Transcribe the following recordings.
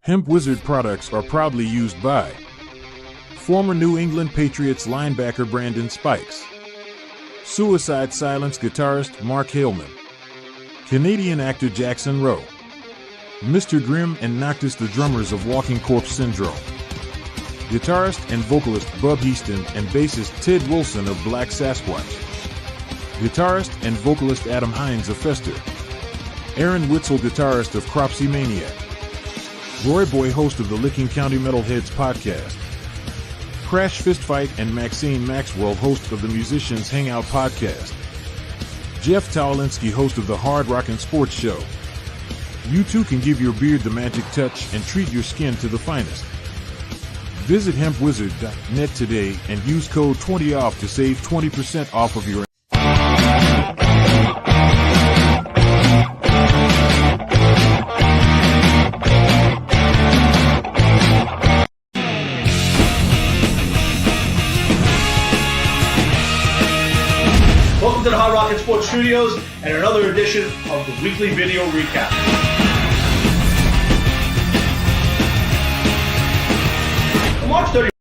Hemp Wizard products are proudly used by former New England Patriots linebacker Brandon Spikes, Suicide Silence guitarist Mark Haleman, Canadian actor Jackson Rowe, Mr. Grimm and Noctis the drummers of Walking Corpse Syndrome, guitarist and vocalist Bub Easton and bassist Ted Wilson of Black Sasquatch, guitarist and vocalist Adam Hines of Fester, Aaron Witzel, guitarist of Cropsy Maniac, Roy Boy, host of the Licking County Metalheads podcast, Crash Fist Fight and Maxine Maxwell, host of the Musicians Hangout podcast, Jeff Towlinski, host of the Hard Rockin' Sports Show. You too can give your beard the magic touch and treat your skin to the finest. Visit hempwizard.net today and use code 20OFF to save 20% off of your Welcome to the Hard Rockin' Sports Studios and another edition of the weekly video recap. On March 30th,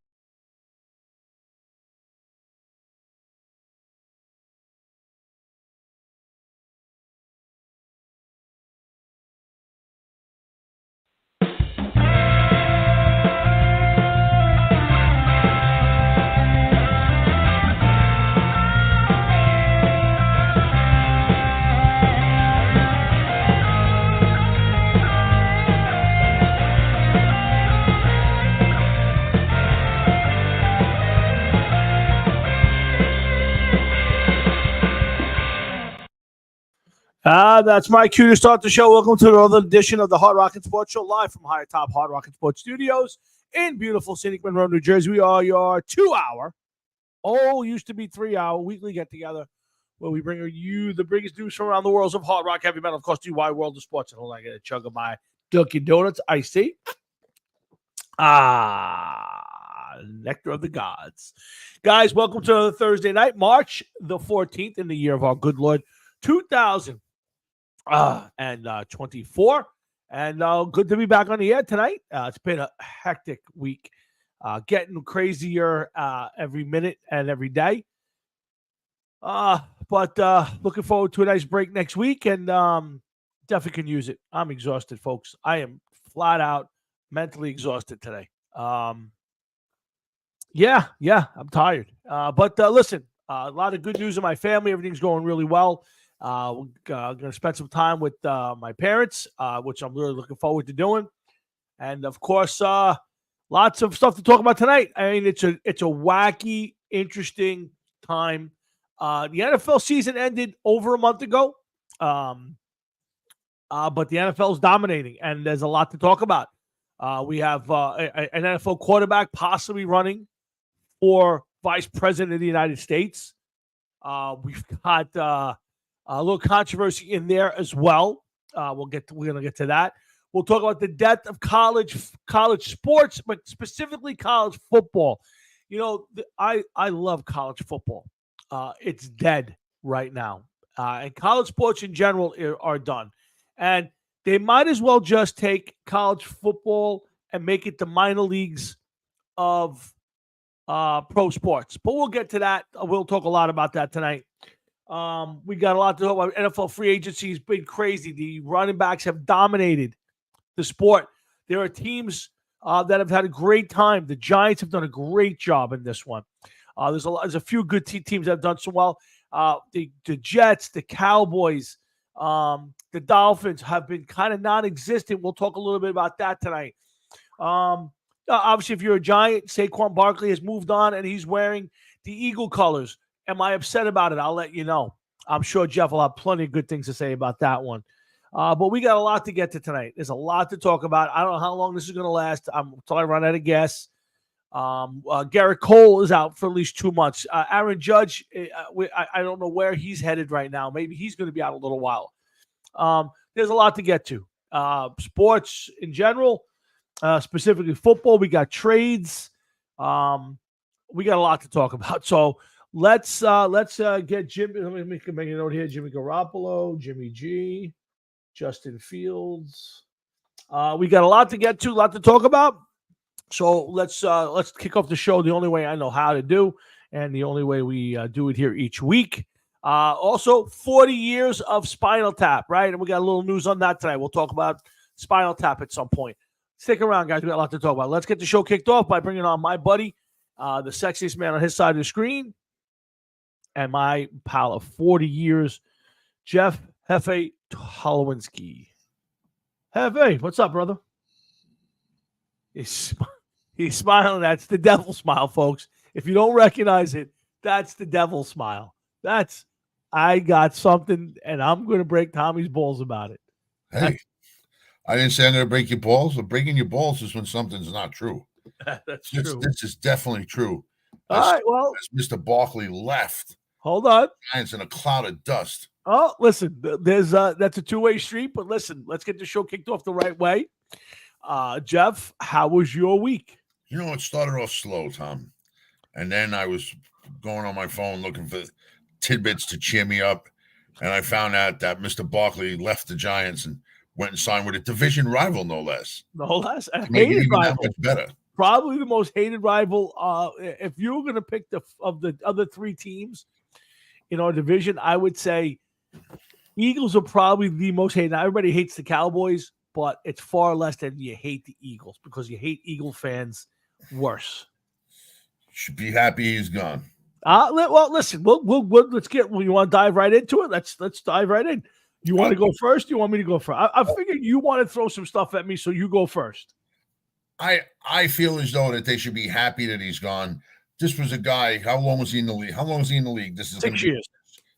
that's my cue to start the show. Welcome to another edition of the Hard Rockin' Sports Show, live from High Top Hard Rockin' Sports Studios in beautiful scenic Monroe, New Jersey. We are your 2-hour, used to be 3-hour weekly get-together where we bring you the biggest news from around the world of hard rock, heavy metal, of course, DIY world of sports. And hold on, I get a chug of my Dunkin' Donuts iced tea. Nectar of the gods. Guys, welcome to another Thursday night, March the 14th in the year of our good Lord, 2024, and good to be back on the air tonight. It's been a hectic week, getting crazier every minute and every day. But looking forward to a nice break next week, and definitely can use it. I'm exhausted, folks. I am flat out mentally exhausted today. Yeah, I'm tired. But listen, a lot of good news in my family. Everything's going really well. We're going to spend some time with my parents, which I'm really looking forward to doing. And, of course, lots of stuff to talk about tonight. I mean, it's a wacky, interesting time. The NFL season ended over a month ago, but the NFL is dominating, and there's a lot to talk about. We have an NFL quarterback possibly running for vice president of the United States. We've got a little controversy in there as well. We're going to get to that. We'll talk about the death of college sports, but specifically college football. You know, I love college football. It's dead right now. And college sports in general are done. And they might as well just take college football and make it the minor leagues of pro sports. But we'll get to that. We'll talk a lot about that tonight. We got a lot to talk about. NFL free agency has been crazy. The running backs have dominated the sport. There are teams that have had a great time. The Giants have done a great job in this one. There's a few good teams that have done so well. The Jets, the Cowboys, the Dolphins have been kind of non-existent. We'll talk a little bit about that tonight. Obviously, if you're a Giant, Saquon Barkley has moved on and he's wearing the Eagle colors. Am I upset about it? I'll let you know. I'm sure Jeff will have plenty of good things to say about that one. But we got a lot to get to tonight. There's a lot to talk about. I don't know how long this is going to last until I run out of gas. Garrett Cole is out for at least 2 months. Aaron Judge, I don't know where he's headed right now. Maybe he's going to be out a little while. There's a lot to get to. Sports in general, specifically football. We got trades. We got a lot to talk about. So let's get Jimmy. Let me make a note here. Jimmy Garoppolo, Jimmy G, Justin Fields. We got a lot to get to, a lot to talk about. So let's kick off the show the only way I know how to do, and the only way we do it here each week. Also, 40 years of Spinal Tap, right? And we got a little news on that tonight. We'll talk about Spinal Tap at some point. Stick around, guys. We got a lot to talk about. Let's get the show kicked off by bringing on my buddy, the sexiest man on his side of the screen, and my pal of 40 years, Jeff Hefe Holowinski. Hefe, what's up, brother? He's smiling. That's the devil smile, folks. If you don't recognize it, that's the devil smile. I got something, and I'm going to break Tommy's balls about it. Hey, I didn't say I'm going to break your balls. But breaking your balls is when something's not true. That's true. This is definitely true. All right, well, as Mr. Barkley left, hold on. Giants in a cloud of dust. Oh, listen, that's a two-way street, but listen, let's get the show kicked off the right way. Jeff, how was your week? You know, it started off slow, Tom, and then I was going on my phone looking for tidbits to cheer me up, and I found out that Mr. Barkley left the Giants and went and signed with a division rival, no less. No less, a Make it hated even rival. that much better. Probably the most hated rival. If you were going to pick the other three teams in our division, I would say Eagles are probably the most hated. Now, everybody hates the Cowboys, but it's far less than you hate the Eagles, because you hate Eagle fans worse. Should be happy he's gone. Well, listen, let's get. You want to dive right into it? Let's dive right in. You want to go first? You want me to go first? I figured you want to throw some stuff at me, so you go first. I feel as though that they should be happy that he's gone. This was a guy. How long was he in the league? This is 6 years.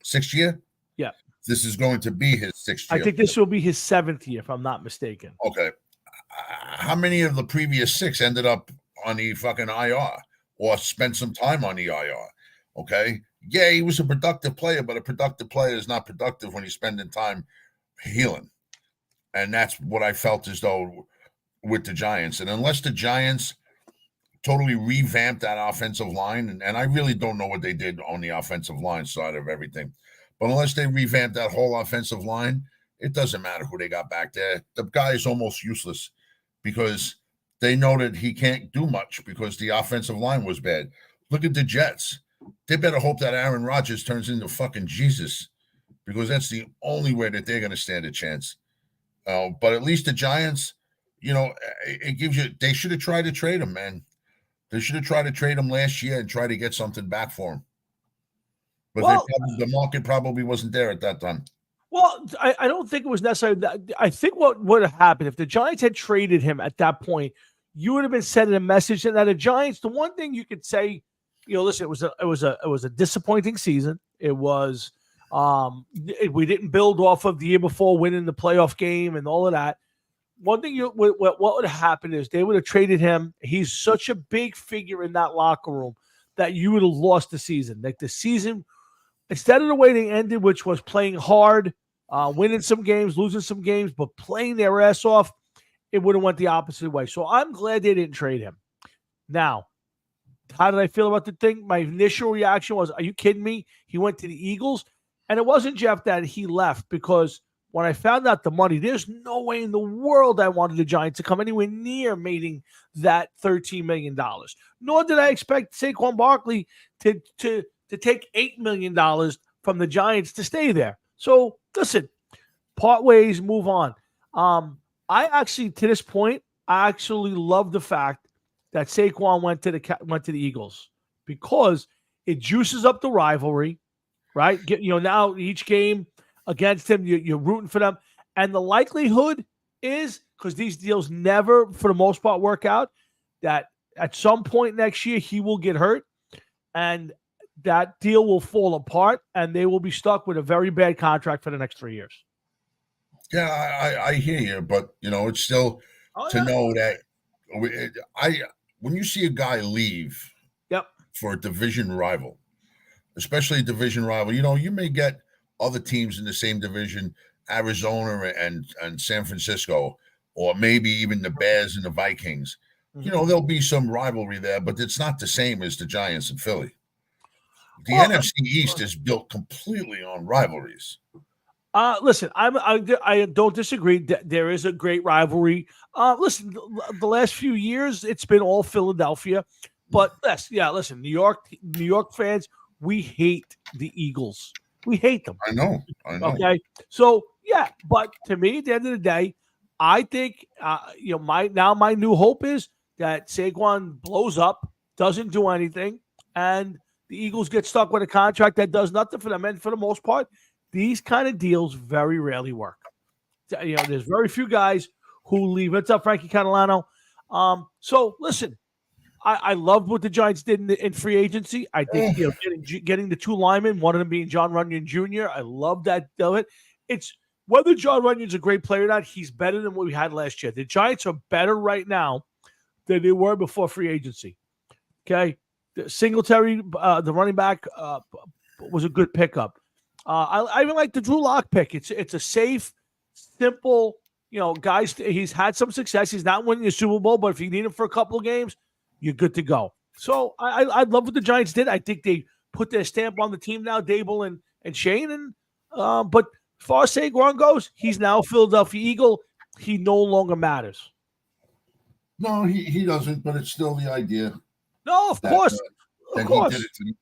6th year? Yeah. This is going to be his 6th year. I think this will be his 7th year, if I'm not mistaken. Okay. How many of the previous 6 ended up on the fucking IR or spent some time on the IR? Okay. Yeah, he was a productive player, but a productive player is not productive when he's spending time healing. And that's what I felt as though with the Giants. And unless the Giants totally revamped that offensive line, and I really don't know what they did on the offensive line side of everything, but unless they revamped that whole offensive line, it doesn't matter who they got back there. The guy is almost useless because they know that he can't do much because the offensive line was bad. Look at the Jets. They better hope that Aaron Rodgers turns into fucking Jesus, because that's the only way that they're going to stand a chance. But at least the Giants, you know, it gives you – they should have tried to trade him, man. They should have tried to trade him last year and try to get something back for him. But the market probably wasn't there at that time. Well, I don't think it was necessary. I think what would have happened if the Giants had traded him at that point, you would have been sending a message. And that the Giants, the one thing you could say, you know, listen, it was a disappointing season. It was we didn't build off of the year before winning the playoff game and all of that. One thing what would have happened is they would have traded him. He's such a big figure in that locker room that you would have lost the season. Like the season, instead of the way they ended, which was playing hard, winning some games, losing some games, but playing their ass off, it would have went the opposite way. So I'm glad they didn't trade him. Now, how did I feel about the thing? My initial reaction was, are you kidding me? He went to the Eagles. And it wasn't, Jeff, that he left, because when I found out the money, there's no way in the world I wanted the Giants to come anywhere near making that $13 million. Nor did I expect Saquon Barkley to take $8 million from the Giants to stay there. So, listen, part ways, move on. I actually, to this point, I actually love the fact that Saquon went to the Eagles, because it juices up the rivalry, right? Now each game against him, you're rooting for them. And the likelihood is, because these deals never, for the most part, work out, that at some point next year, he will get hurt and that deal will fall apart and they will be stuck with a very bad contract for the next 3 years. Yeah, I hear you, but, it's still know that when you see a guy leave for a division rival, especially a division rival, you may get other teams in the same division, Arizona and San Francisco, or maybe even the Bears and the Vikings. Mm-hmm. There'll be some rivalry there, but it's not the same as the Giants and Philly. The NFC East is built completely on rivalries. Listen, I don't disagree. There is a great rivalry. Listen, the last few years it's been all Philadelphia, but listen, New York fans, we hate the Eagles. We hate them. I know. Okay, so yeah, but to me, at the end of the day, I think my new hope is that Saquon blows up, doesn't do anything, and the Eagles get stuck with a contract that does nothing for them. And for the most part, these kind of deals very rarely work. There's very few guys who leave. What's up, Frankie Catalano? So listen, I loved what the Giants did in free agency. I think getting the two linemen, one of them being John Runyon Jr. I love that. It's whether John Runyon's a great player or not, he's better than what we had last year. The Giants are better right now than they were before free agency. Okay, Singletary, the running back, was a good pickup. I even like the Drew Lock pick. It's a safe, simple. Guys, he's had some success. He's not winning the Super Bowl, but if you need him for a couple of games, you're good to go. So I love what the Giants did. I think they put their stamp on the team now, Dable and Shane. And but as far as Saquon goes, he's now a Philadelphia Eagle. He no longer matters. No, he doesn't. But it's still the idea. No, of course. He did it to me.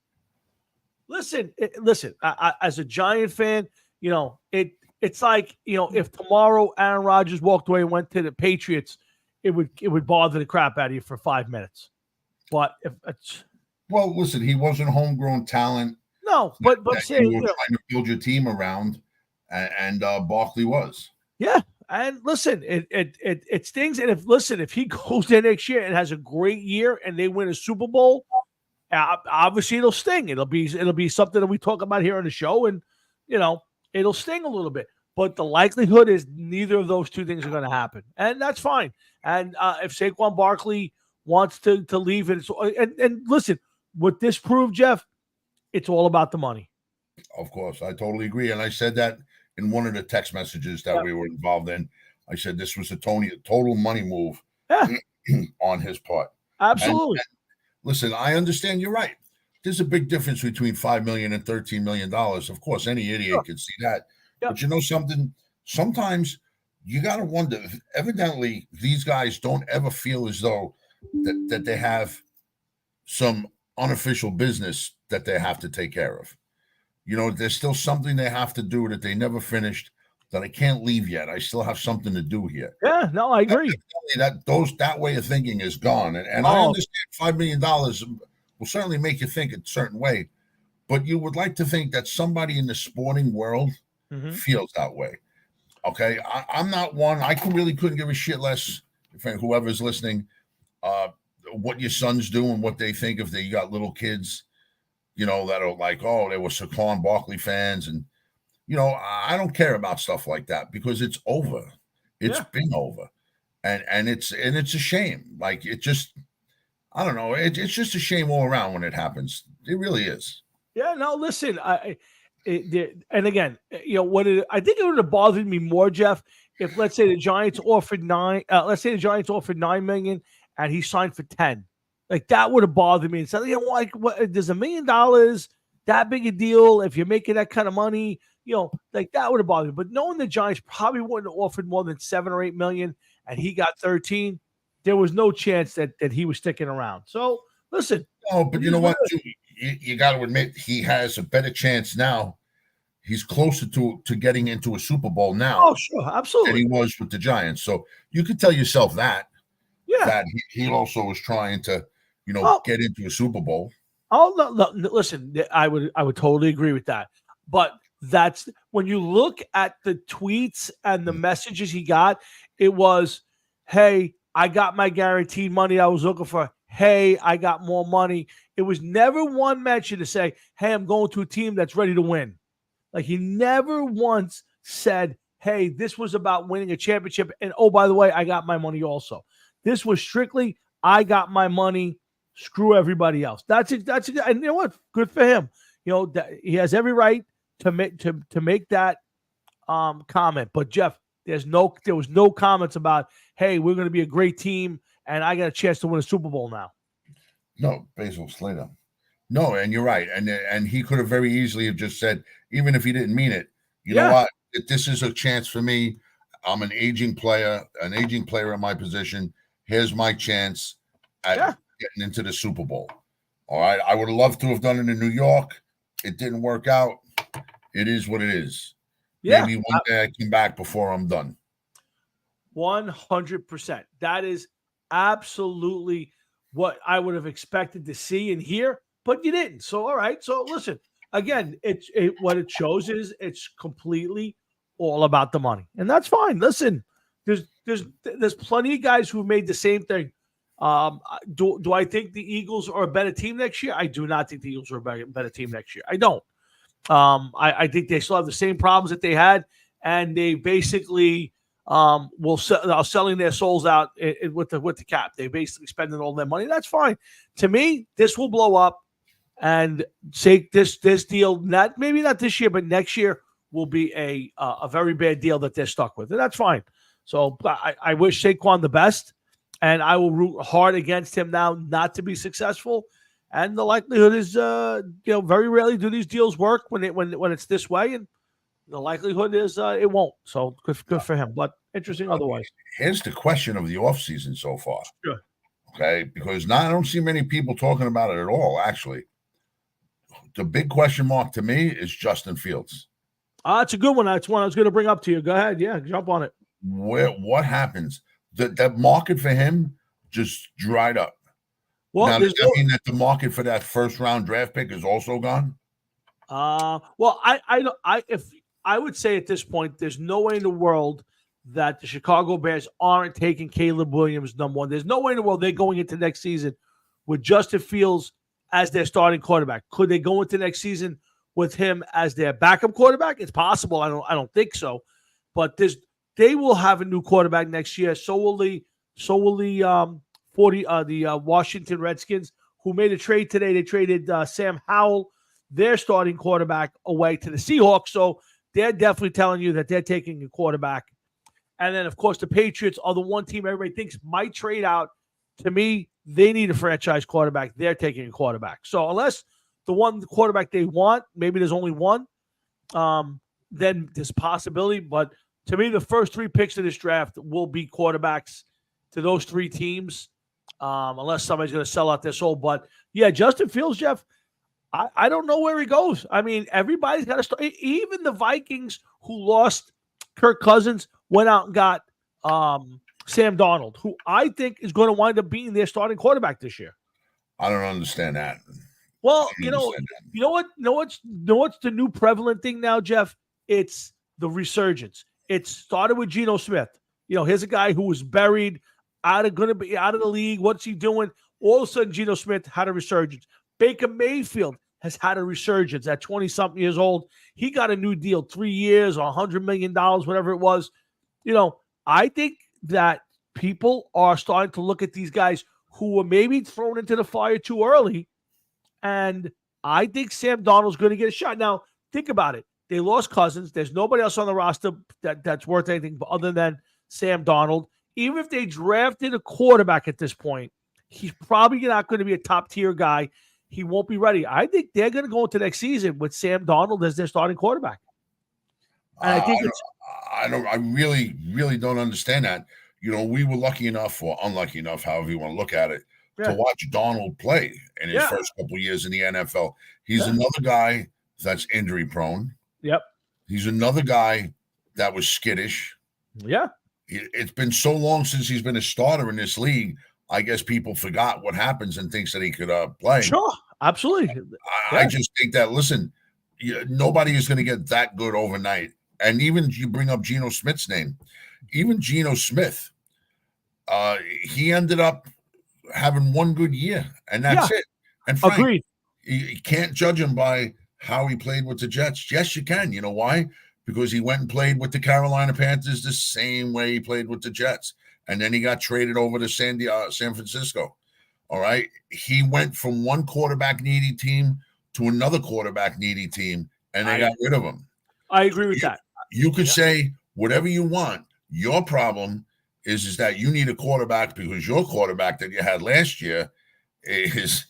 Listen. I, as a Giant fan, it's like if tomorrow Aaron Rodgers walked away and went to the Patriots, it would bother the crap out of you for 5 minutes. But if it's listen, he wasn't homegrown talent. No, but say you were trying to build your team around, and Barkley was. Yeah, and listen, it stings. And if he goes there next year and has a great year and they win a Super Bowl, obviously it'll sting. It'll be something that we talk about here on the show, and it'll sting a little bit. But the likelihood is neither of those two things are going to happen, and that's fine. And if Saquon Barkley wants to leave, and listen, what this proved, Jeff, it's all about the money. Of course, I totally agree, and I said that in one of the text messages that we were involved in. I said this was a total money move on his part. Absolutely. And listen, I understand you're right. There's a big difference between $5 million and $13 million. Of course, any idiot can see that. Yeah. But you know something? Sometimes you got to wonder. Evidently, these guys don't ever feel as though that they have some unofficial business that they have to take care of. There's still something they have to do that they never finished, that I can't leave yet. I still have something to do here. Yeah, no, I agree. That way of thinking is gone. And I understand $5 million will certainly make you think a certain way, but you would like to think that somebody in the sporting world feels that way. Okay, I'm not one. I couldn't give a shit less, whoever's listening, what your sons do and what they think if they got little kids, that are like, oh, they were Saquon Barkley fans. And, I don't care about stuff like that because it's over. It's been over. And it's a shame. Like, it just, I don't know. It's just a shame all around when it happens. It really is. Yeah, no, listen, and again, I think it would have bothered me more, Jeff, if let's say the Giants offered $9 million and he signed for 10. Like, that would have bothered me. So, there's $1 million, that big a deal. If you're making that kind of money, like that would have bothered me. But knowing the Giants probably wouldn't have offered more than $7 or $8 million and he got 13, there was no chance that he was sticking around. So, listen. Oh, but you know what? You got to admit he has a better chance now. He's closer to getting into a Super Bowl now. Oh, sure, absolutely. Than he was with the Giants. So you could tell yourself that. Yeah. That he also was trying to, get into a Super Bowl. Oh no, listen, I would totally agree with that. But that's when you look at the tweets and the messages he got, it was, hey, I got my guaranteed money I was looking for. Hey, I got more money. It was never one mention to say, hey, I'm going to a team that's ready to win. Like, he never once said, hey, this was about winning a championship. And, oh, by the way, I got my money also. This was strictly, I got my money. Screw everybody else. That's it. And you know what? Good for him. He has every right to make that comment. But Jeff, there was no comments about, hey, we're going to be a great team and I got a chance to win a Super Bowl now. No, Basil Slater. No, and you're right. And he could have very easily have just said, even if he didn't mean it, you know what? that this is a chance for me. I'm an aging player in my position. Here's my chance at getting into the Super Bowl. All right. I would have loved to have done it in New York. It didn't work out. It is what it is. Yeah. Maybe one day I come back before I'm done. 100%. That is absolutely what I would have expected to see and hear, but you didn't. So, all right. So, listen, again, what it shows is it's completely all about the money, and that's fine. Listen, there's plenty of guys who've made the same thing. Do I think the Eagles are a better team next year? I do not think the Eagles are a better team next year. I don't. I think they still have the same problems that they had, and they basically are selling their souls out with the cap. They basically spending all their money. That's fine. To me, this will blow up, and say this deal, maybe not this year, but next year will be a very bad deal that they're stuck with, and that's fine. So I wish Saquon the best, and I will root hard against him now not to be successful. And the likelihood is, very rarely do these deals work when it's this way, and the likelihood is it won't. So good for him, but interesting otherwise. Here's the question of the offseason so far. Sure. Okay, because now I don't see many people talking about it at all, actually. The big question mark to me is Justin Fields. It's a good one. That's one I was going to bring up to you. Go ahead. Yeah, jump on it. What happens? That market for him just dried up. Well, now, does that mean that the market for that first round draft pick is also gone? Well, I would say at this point, there's no way in the world that the Chicago Bears aren't taking Caleb Williams number one. There's no way in the world they're going into next season with Justin Fields as their starting quarterback. Could they go into next season with him as their backup quarterback? It's possible. I don't think so. But they will have a new quarterback next year. So will the Washington Redskins, who made a trade today. They traded Sam Howell, their starting quarterback, away to the Seahawks. So they're definitely telling you that they're taking a quarterback. And then, of course, the Patriots are the one team everybody thinks might trade out. To me, they need a franchise quarterback. They're taking a quarterback. So unless the quarterback they want, maybe there's only one, then there's a possibility. But to me, the first three picks of this draft will be quarterbacks to those three teams, unless somebody's going to sell out their soul. But, yeah, Justin Fields, Jeff, I don't know where he goes. I mean, everybody's got to start. Even the Vikings, who lost Kirk Cousins, went out and got Sam Darnold, who I think is going to wind up being their starting quarterback this year. I don't understand that. Well, you know what's the new prevalent thing now, Jeff? It's the resurgence. It started with Geno Smith. Here's a guy who was buried, going to be out of the league. What's he doing? All of a sudden, Geno Smith had a resurgence. Baker Mayfield has had a resurgence at 20-something years old. He got a new deal, 3 years or $100 million, whatever it was. I think that people are starting to look at these guys who were maybe thrown into the fire too early. And I think Sam Darnold's going to get a shot. Now, think about it. They lost Cousins. There's nobody else on the roster that's worth anything other than Sam Darnold. Even if they drafted a quarterback at this point, he's probably not going to be a top-tier guy. He won't be ready. I think they're going to go into next season with Sam Darnold as their starting quarterback. And I think I really, really don't understand that. We were lucky enough or unlucky enough, however you want to look at it, to watch Darnold play in his first couple years in the NFL. He's another guy that's injury prone. Yep. He's another guy that was skittish. Yeah. It's been so long since he's been a starter in this league. I guess people forgot what happens and thinks that he could play. Sure, absolutely. I just think that, listen, nobody is going to get that good overnight. And even you bring up Geno Smith's name. Even Geno Smith, he ended up having one good year, and that's it. And Frank, agreed. You can't judge him by how he played with the Jets. Yes, you can. You know why? Because he went and played with the Carolina Panthers the same way he played with the Jets. And then he got traded over to San Francisco. All right. He went from one quarterback needy team to another quarterback needy team, and they got rid of him. I agree with that. You could say whatever you want. Your problem is that you need a quarterback because your quarterback that you had last year is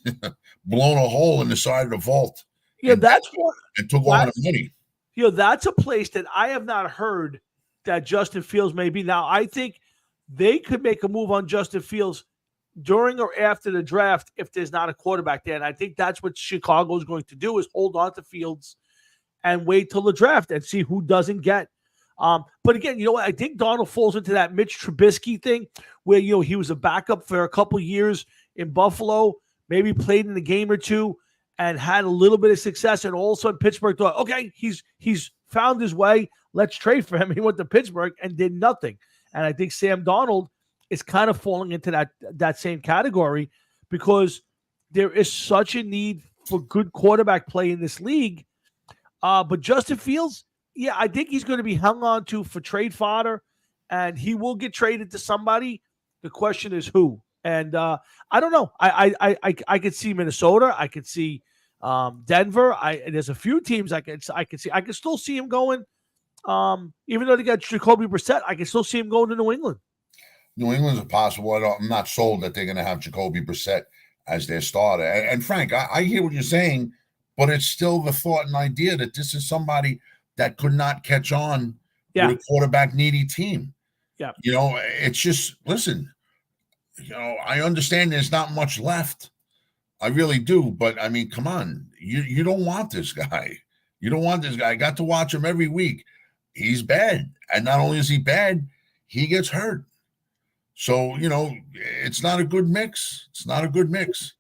blown a hole in the side of the vault. Yeah, that's what. And took all the money. that's a place that I have not heard that Justin Fields may be. Now, I think they could make a move on Justin Fields during or after the draft if there's not a quarterback there. And I think that's what Chicago is going to do, is hold on to Fields and wait till the draft and see who doesn't get. But again, you know what? I think Darnold falls into that Mitch Trubisky thing where, he was a backup for a couple years in Buffalo, maybe played in a game or two and had a little bit of success. And all of a sudden Pittsburgh thought, okay, he's found his way. Let's trade for him. He went to Pittsburgh and did nothing. And I think Sam Darnold is kind of falling into that same category because there is such a need for good quarterback play in this league. But Justin Fields, I think he's going to be hung on to for trade fodder, and he will get traded to somebody. The question is who. And I don't know. I could see Minnesota. I could see Denver. There's a few teams I could see. I could still see him going. Even though they got Jacoby Brissett, I can still see him going to New England. New England's a possible. I'm not sold that they're going to have Jacoby Brissett as their starter. And Frank, I hear what you're saying, but it's still the thought and idea that this is somebody that could not catch on with a quarterback needy team. Yeah. It's just, listen, I understand there's not much left. I really do. But I mean, come on, you don't want this guy. You don't want this guy. I got to watch him every week. He's bad. And not only is he bad, he gets hurt. So, it's not a good mix. It's not a good mix.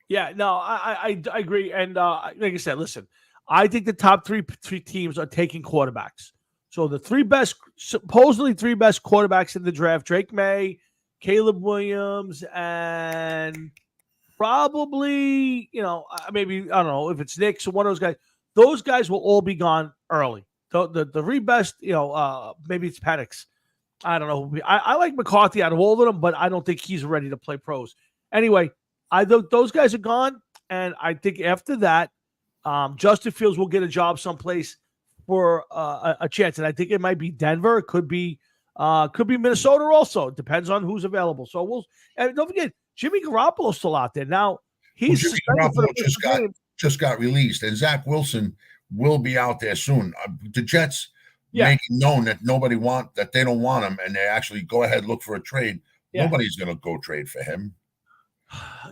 Yeah, no, I agree. And like I said, listen, I think the top three teams are taking quarterbacks. So the supposedly three best quarterbacks in the draft, Drake May, Caleb Williams, and probably, maybe, I don't know if it's Nick, so one of those guys will all be gone early. The three best, maybe it's Penix. I don't know. I like McCarthy out of all of them, but I don't think he's ready to play pros. Anyway, those guys are gone, and I think after that, Justin Fields will get a job someplace for a chance, and I think it might be Denver. It could be Minnesota also. It depends on who's available. So and don't forget, Jimmy Garoppolo's still out there now. He's Jimmy Garoppolo just got released, and Zach Wilson will be out there soon. The Jets. Making known that that they don't want him, and they actually go ahead and look for a trade. Yeah. Nobody's going to go trade for him.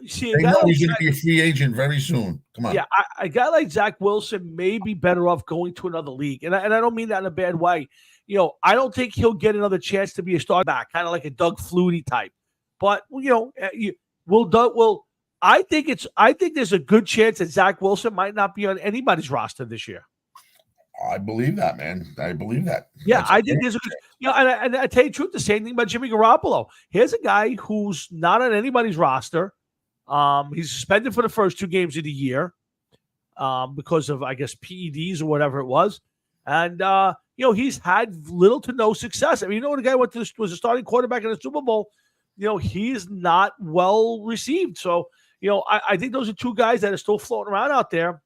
See, they know he's going to be a free agent very soon. Come on. Yeah, a guy like Zach Wilson may be better off going to another league, and I don't mean that in a bad way. I don't think he'll get another chance to be a star back, kind of like a Doug Flutie type. But I think there's a good chance that Zach Wilson might not be on anybody's roster this year. I believe that, man. I believe that. Yeah, I think there's and I tell you the truth, the same thing about Jimmy Garoppolo. Here's a guy who's not on anybody's roster. He's suspended for the first 2 games of the year because of, I guess, PEDs or whatever it was. And, he's had little to no success. I mean, when the guy was a starting quarterback in the Super Bowl, he's not well received. So, I think those are 2 guys that are still floating around out there.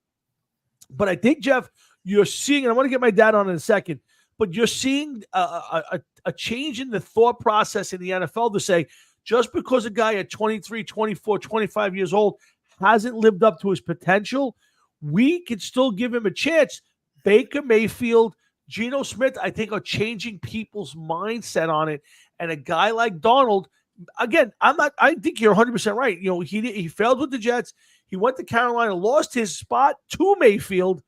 But I think, Jeff, you're seeing, and I want to get my dad on in a second, but you're seeing a change in the thought process in the NFL to say, just because a guy at 23, 24, 25 years old hasn't lived up to his potential, we can still give him a chance. Baker Mayfield, Geno Smith, I think, are changing people's mindset on it. And a guy like Darnold, again, I think you're 100% right. He failed with the Jets. He went to Carolina, lost his spot to Mayfield,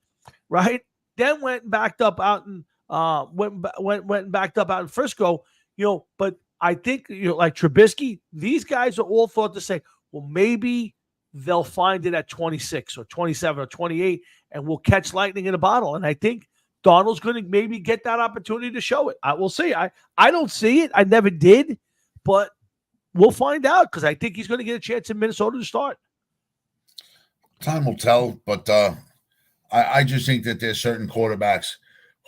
right? Then went backed up out in backed up out in Frisco, but I think like Trubisky, these guys are all thought to say, well, maybe they'll find it at 26 or 27 or 28 and we'll catch lightning in a bottle. And I think Donald's going to maybe get that opportunity to show it. We'll see. I don't see it. I never did, but we'll find out because I think he's going to get a chance in Minnesota to start. Time will tell, but I just think that there's certain quarterbacks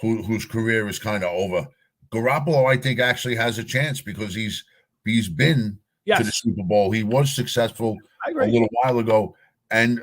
whose career is kind of over. Garoppolo, I think, actually has a chance because he's been to the Super Bowl. He was successful a little while ago. And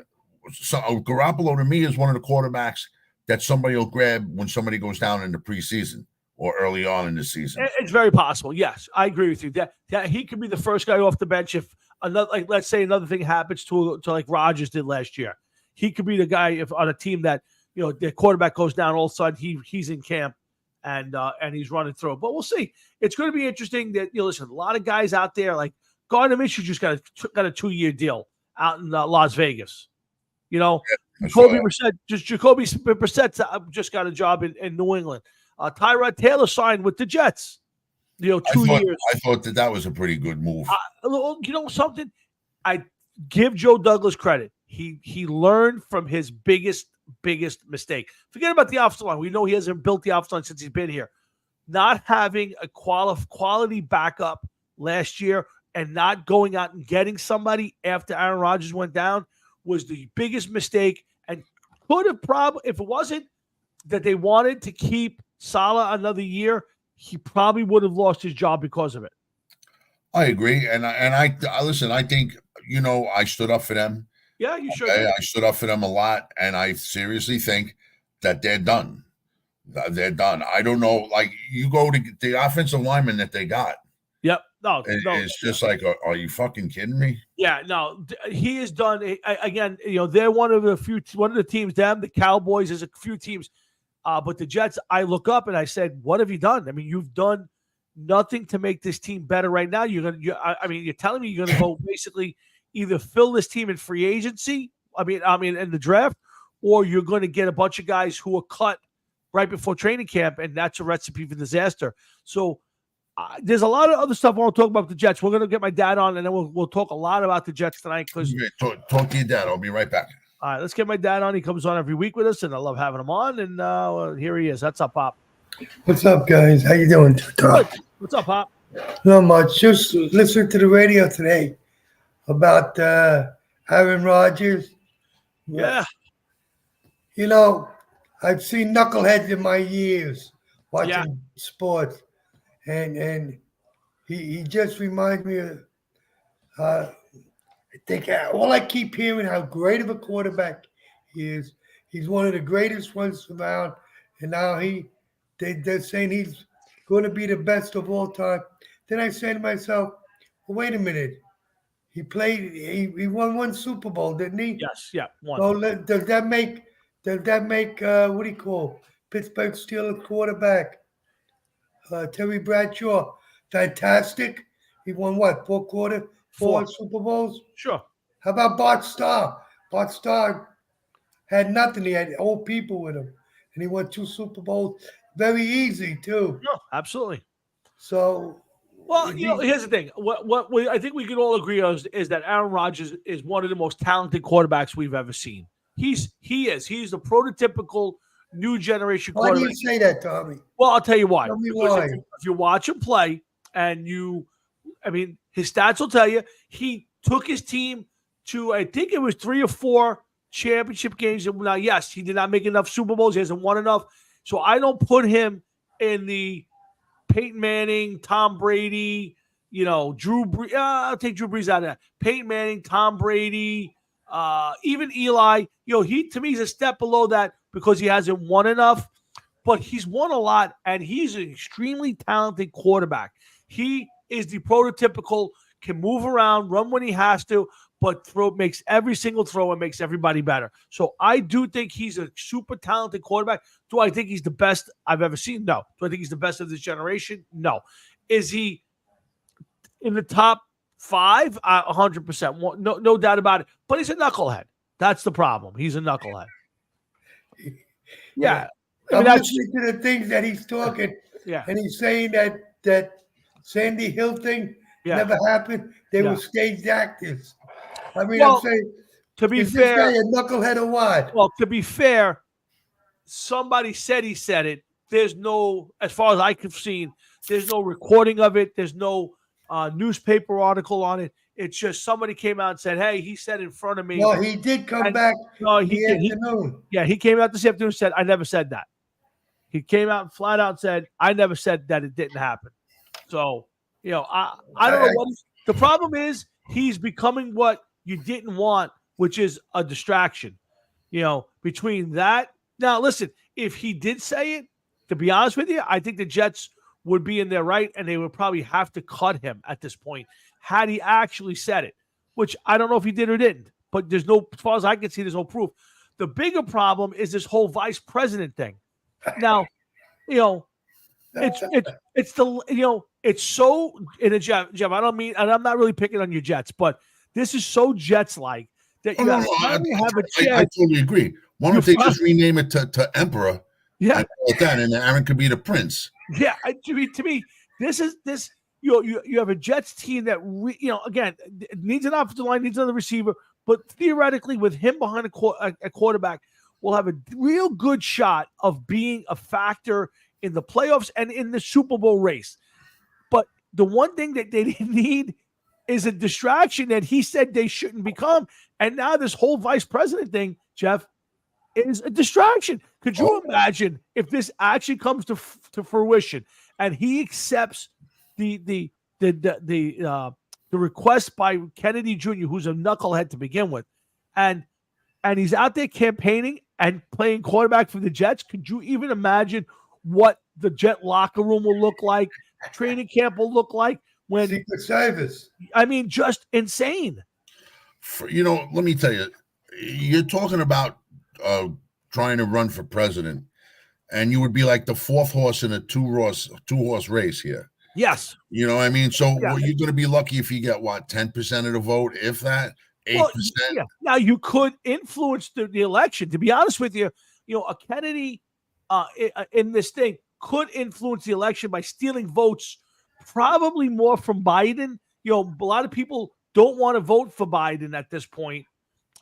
so Garoppolo, to me, is one of the quarterbacks that somebody will grab when somebody goes down in the preseason or early on in the season. It's very possible. Yes, I agree with you. That he could be the first guy off the bench if let's say another thing happens to like Rodgers did last year. He could be the guy on a team that the quarterback goes down, all of a sudden he's in camp and he's running through. But we'll see. It's going to be interesting that listen, a lot of guys out there like Gardner Minshew just got a 2-year deal out in Las Vegas. Jacoby Brissett just got a job in New England. Tyrod Taylor signed with the Jets. 2 years. I thought that was a pretty good move. Something? I give Joe Douglas credit. He learned from his biggest mistake. Forget about the offensive line. We know he hasn't built the offensive line since he's been here. Not having a quality backup last year and not going out and getting somebody after Aaron Rodgers went down was the biggest mistake, and could have probably, if it wasn't that they wanted to keep Saleh another year, he probably would have lost his job because of it. I agree, and I listen. I think I stood up for them. Yeah, you sure did. I stood up for them a lot, and I seriously think that they're done. They're done. I don't know. Like, you go to the offensive lineman that they got. Yep. No, it's just like, are you fucking kidding me? Yeah, no, he is done. Again, they're one of the teams. Them, the Cowboys, there's a few teams, but the Jets. I look up and I said, "What have you done? I mean, you've done nothing to make this team better right now. You're telling me you're gonna go basically either fill this team in free agency. I mean, in the draft, or you're going to get a bunch of guys who are cut right before training camp, and that's a recipe for disaster. So." There's a lot of other stuff I want to talk about with the Jets. We're going to get my dad on, and then we'll talk a lot about the Jets tonight. Because talk to your dad. I'll be right back. All right, let's get my dad on. He comes on every week with us, and I love having him on. And here he is. That's up, Pop. What's up, guys? How you doing? Good. What's up, Pop? Not much. Just listening to the radio today about Aaron Rodgers. Yeah. I've seen knuckleheads in my years watching sports. And he just reminds me of, I think all I keep hearing how great of a quarterback he is. He's one of the greatest ones around. And now they're saying he's going to be the best of all time. Then I say to myself, well, wait a minute. He won one Super Bowl, didn't he? Yes, yeah, one. So does that make what do you call Pittsburgh Steelers quarterback? Terry Bradshaw, fantastic. He won what? Four Super Bowls? Sure. How about Bart Starr? Bart Starr had nothing. He had old people with him. And he won 2 Super Bowls. Very easy, too. No, absolutely. So. Well, here's the thing. What I think we can all agree on is that Aaron Rodgers is one of the most talented quarterbacks we've ever seen. He is. He's the prototypical new generation quarterback. Why do you say that, Tommy? Well, I'll tell you why. Tell me why. If you watch him play and his stats will tell you he took his team to, I think it was 3 or 4 championship games. Now, yes, he did not make enough Super Bowls. He hasn't won enough. So I don't put him in the Peyton Manning, Tom Brady, Drew Brees. I'll take Drew Brees out of that. Peyton Manning, Tom Brady, even Eli. He to me is a step below that because he hasn't won enough, but he's won a lot, and he's an extremely talented quarterback. He is the prototypical, can move around, run when he has to, but makes every single throw and makes everybody better. So I do think he's a super talented quarterback. Do I think he's the best I've ever seen? No. Do I think he's the best of this generation? No. Is he in the top 5? 100%. No doubt about it. But he's a knucklehead. That's the problem. He's a knucklehead. Yeah. I'm listening to the things that he's talking. Yeah. And he's saying that Sandy Hill thing never happened. They were staged actors. I'm saying, to be is fair, this guy a knucklehead or what? Well, to be fair, somebody said he said it. There's no, as far as I could have seen, there's no recording of it. There's no newspaper article on it. It's just somebody came out and said, "Hey, he said in front of me." No, he did come back. No, he afternoon. He came out this afternoon and said, "I never said that." He came out flat out and said, "I never said that it didn't happen." So, I don't know what the problem is. He's becoming what you didn't want, which is a distraction. Between that. Now, listen, if he did say it, to be honest with you, I think the Jets would be in their right, and they would probably have to cut him at this point had he actually said it, which I don't know if he did or didn't. But there's no, as far as I can see, there's no proof. The bigger problem is this whole vice president thing. Now, you know, it's the it's so in a Jeff. I don't mean, and I'm not really picking on your Jets, but this is so Jets like that you have a chance. I totally agree. Why don't they just rename it to Emperor? Yeah, like that, and Aaron could be the Prince. Yeah, to me, this. You have a Jets team that again needs an offensive line, needs another receiver, but theoretically, with him behind a quarterback, will have a real good shot of being a factor in the playoffs and in the Super Bowl race. But the one thing that they didn't need is a distraction that he said they shouldn't become, and now this whole vice president thing, Jeff, is a distraction. Could you imagine if this actually comes to fruition and he accepts the request by Kennedy Jr., who's a knucklehead to begin with, and he's out there campaigning and playing quarterback for the Jets? Could you even imagine what the Jet locker room will look like, training camp will look like when Secret Service? I mean, just insane. Let me tell you, you're talking about trying to run for president, and you would be like the fourth horse in a two-horse race here. Yes. You know what I mean? So you're going to be lucky if you get, 10% of the vote, if that, 8%? Well, yeah. Now, you could influence the election. To be honest with you, a Kennedy in this thing could influence the election by stealing votes, probably more from Biden. A lot of people don't want to vote for Biden at this point,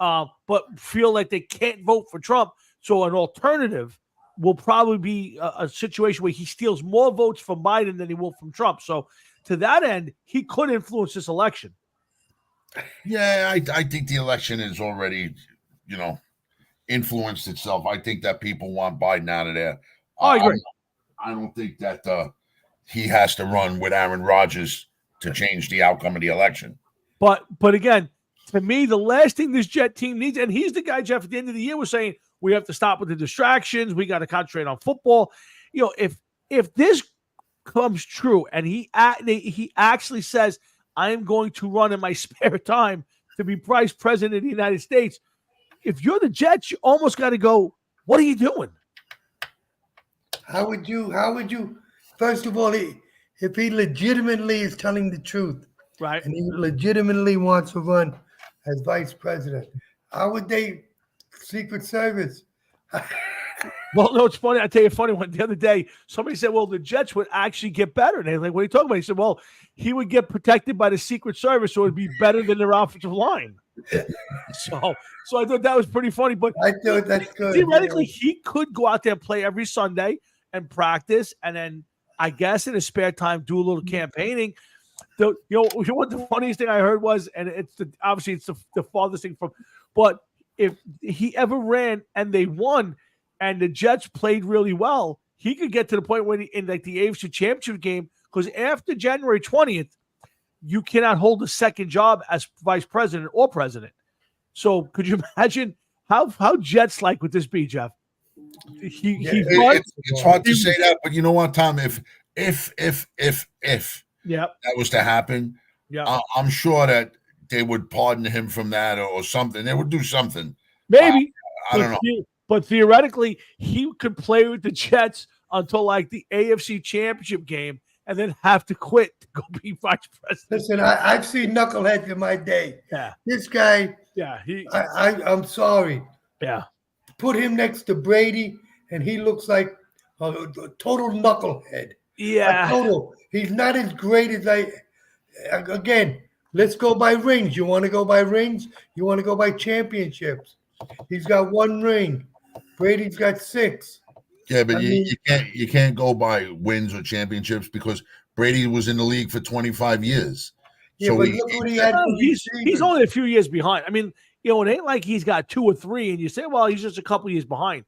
but feel like they can't vote for Trump. So an alternative will probably be a situation where he steals more votes from Biden than he will from Trump. So to that end, he could influence this election. Yeah, I think the election is already, influenced itself. I think that people want Biden out of there. I agree. I don't think that he has to run with Aaron Rodgers to change the outcome of the election. But again, to me, the last thing this Jet team needs, and he's the guy, Jeff, at the end of the year was saying, we have to stop with the distractions. We got to concentrate on football. If this comes true and he actually says, I am going to run in my spare time to be vice president of the United States, if you're the Jets, you almost got to go, what are you doing? How would you, first of all, if he legitimately is telling the truth, right, and he legitimately wants to run as vice president, how would they, Secret Service? Well, no, it's funny. I'll tell you a funny one. The other day, somebody said, well, the Jets would actually get better. And they're like, what are you talking about? He said, well, he would get protected by the Secret Service, so it would be better than their offensive line. So I thought that was pretty funny. But I thought that's good. Theoretically, he could go out there and play every Sunday and practice, and then I guess in his spare time do a little campaigning. You know what the funniest thing I heard was, and it's obviously the farthest thing from, but if he ever ran and they won and the Jets played really well, he could get to the point where in like the AFC Championship game, because after January 20th, you cannot hold a second job as vice president or president. So could you imagine how Jets like would this be, Jeff? It's hard to say that, but you know what, Tom? If that was to happen, I'm sure that they would pardon him from that or something. They would do something. Maybe. I don't know. But theoretically, he could play with the Jets until like the AFC Championship game and then have to quit to go be vice president. Listen, I've seen knuckleheads in my day. Yeah. This guy, I'm sorry. Yeah. Put him next to Brady, and he looks like a total knucklehead. Yeah. He's not as great as again, let's go by rings. You want to go by rings? You want to go by championships? He's got 1 ring. Brady's got 6. Yeah, but you can't go by wins or championships because Brady was in the league for 25 years. Yeah, so but look what he had. He's only a few years behind. I mean, it ain't like he's got 2 or 3, and you say, well, he's just a couple years behind.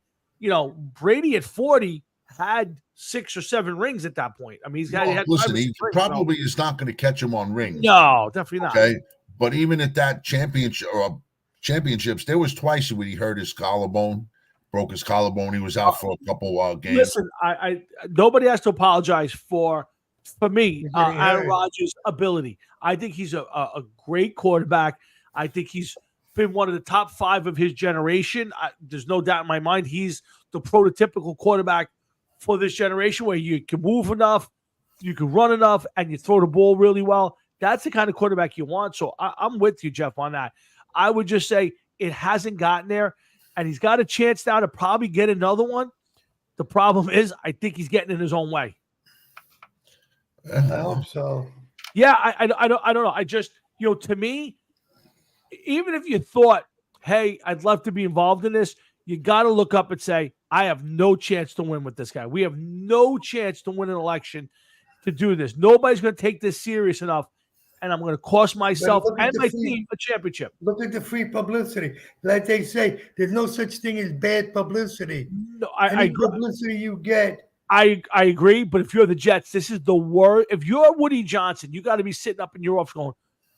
Brady at 40 had 6 or 7 rings at that point. I mean, he probably is not going to catch him on rings. No, definitely not. Okay, but even at that championships, there was twice when he hurt his collarbone, broke his collarbone. He was out for a couple games. Listen, I nobody has to apologize for me, Aaron Rodgers' ability. I think he's a great quarterback. I think he's been one of the top 5 of his generation. There's no doubt in my mind he's the prototypical quarterback for this generation, where you can move enough, you can run enough, and you throw the ball really well. That's the kind of quarterback you want. So I'm with you, Jeff, on that. I would just say it hasn't gotten there, and he's got a chance now to probably get another one. The problem is, I think he's getting in his own way. I hope so. Yeah, I don't know. I just, to me, even if you thought, hey, I'd love to be involved in this, you got to look up and say, I have no chance to win with this guy. We have no chance to win an election to do this. Nobody's going to take this serious enough, and I'm going to cost myself and my team a championship. Look at the free publicity. Like they say, there's no such thing as bad publicity. No, I agree. Publicity you get. I agree, but if you're the Jets, this is the worst. If you're Woody Johnson, you got to be sitting up in your office going,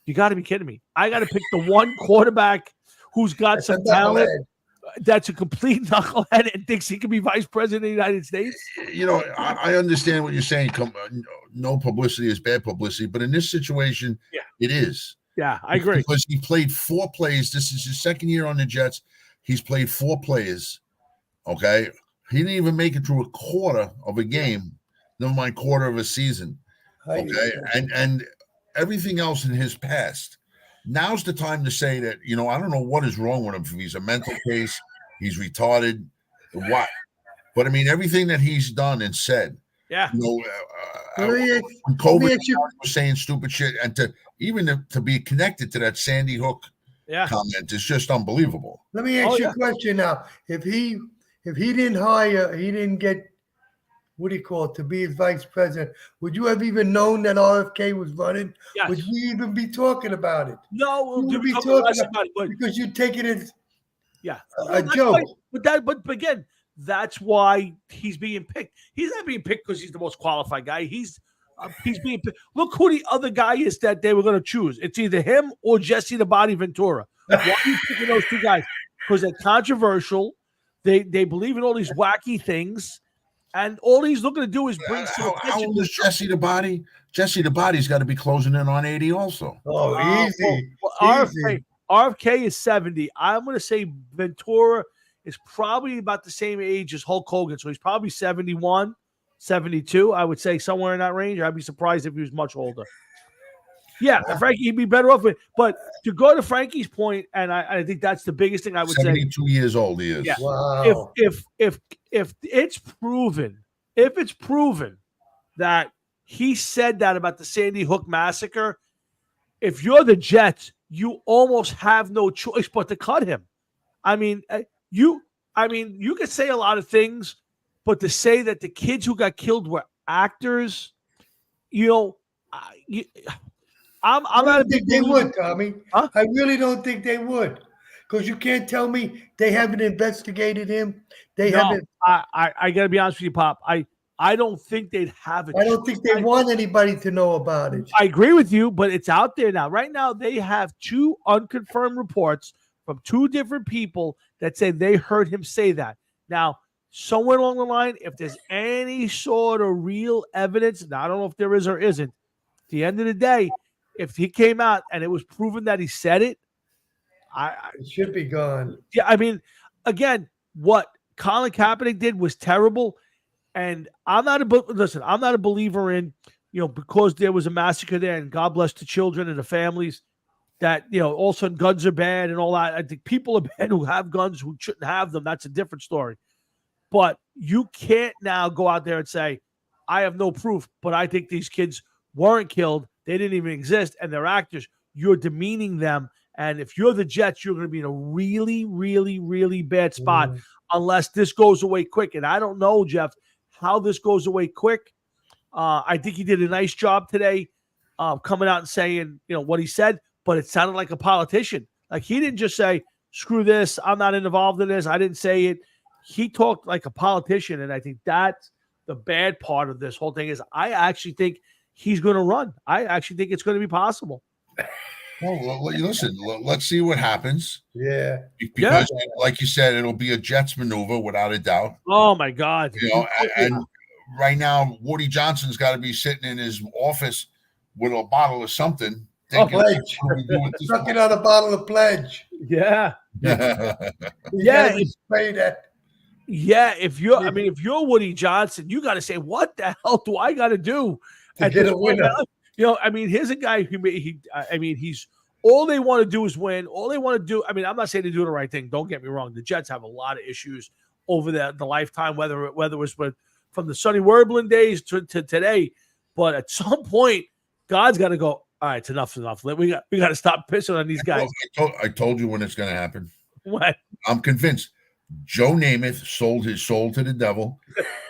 you got to be kidding me. I got to pick the one quarterback who's got some talent that's a complete knucklehead and thinks he can be vice president of the United States. I understand what you're saying. No publicity is bad publicity, but in this situation, it is. Yeah, I agree. Because he played 4 plays. This is his second year on the Jets. He's played 4 plays. Okay. He didn't even make it through a quarter of a game, never mind quarter of a season. Okay. And everything else in his past. Now's the time to say that, I don't know what is wrong with him. If he's a mental case, he's retarded, what? But I mean, everything that he's done and said. Yeah. When COVID was saying stupid shit, and to be connected to that Sandy Hook comment is just unbelievable. Let me ask you a question now. If he didn't get, what do you call it, to be his vice president, would you have even known that RFK was running? Yes. Would we even be talking about it? No, we'll be talking about it because you take it as a joke. But again, that's why he's being picked. He's not being picked because he's the most qualified guy. He's being picked. Look who the other guy is that they were going to choose. It's either him or Jesse the Body Ventura. Why are you picking those 2 guys? Because they're controversial. They believe in all these wacky things. And all he's looking to do is bring some attention. How old is Jesse the Body? Jesse the Body's got to be closing in on 80 also. Oh, easy. RFK is 70. I'm going to say Ventura is probably about the same age as Hulk Hogan. So he's probably 71, 72. I would say somewhere in that range. I'd be surprised if he was much older. Yeah, Frankie, he'd be better off with. But to go to Frankie's point, and I think that's the biggest thing I would say. 72 years old he is. Yeah. Wow. If it's proven, that he said that about the Sandy Hook massacre, if you're the Jets, you almost have no choice but to cut him. I mean, you could say a lot of things, but to say that the kids who got killed were actors, I don't think they would, Tommy. Huh? I really don't think they would, because you can't tell me they haven't investigated him. They haven't. I got to be honest with you, Pop. I don't think they'd have it. I don't think they want anybody to know about it. I agree with you, but it's out there now. Right now, they have 2 unconfirmed reports from 2 different people that say they heard him say that. Now, somewhere along the line, if there's any sort of real evidence, now I don't know if there is or isn't, at the end of the day, if he came out and it was proven that he said it, it should be gone. Yeah, I mean, again, what Colin Kaepernick did was terrible, and I'm not a believer in, because there was a massacre there, and God bless the children and the families, that all of a sudden guns are bad and all that. I think people are bad who have guns who shouldn't have them. That's a different story. But you can't now go out there and say, I have no proof, but I think these kids weren't killed. They didn't even exist, and they're actors. You're demeaning them. And if you're the Jets, you're going to be in a really, really, really bad spot unless this goes away quick. And I don't know, Jeff, how this goes away quick. I think he did a nice job today coming out and saying, what he said, but it sounded like a politician. Like he didn't just say, screw this, I'm not involved in this, I didn't say it. He talked like a politician, and I think that's the bad part of this whole thing is I actually think he's going to run. I actually think it's going to be possible. Well, listen, let's see what happens. Yeah. Because, like you said, it'll be a Jets maneuver without a doubt. Oh, my God. And right now, Woody Johnson's got to be sitting in his office with a bottle of something. Pledge. Sucking on a bottle of Pledge. Yeah. You Yeah. gotta say that. Yeah. If you're Woody Johnson, you got to say, what the hell do I got to do To at get this a point? winner. Here's a guy who he's all they want to do is win. All they want to do. I mean, I'm not saying to do the right thing. Don't get me wrong. The Jets have a lot of issues over the lifetime, whether it was from the Sonny Werblin days to today. But at some point, God's got to go. All right, it's enough. We got to stop pissing on these guys. I told you when it's going to happen. What? I'm convinced. Joe Namath sold his soul to the devil,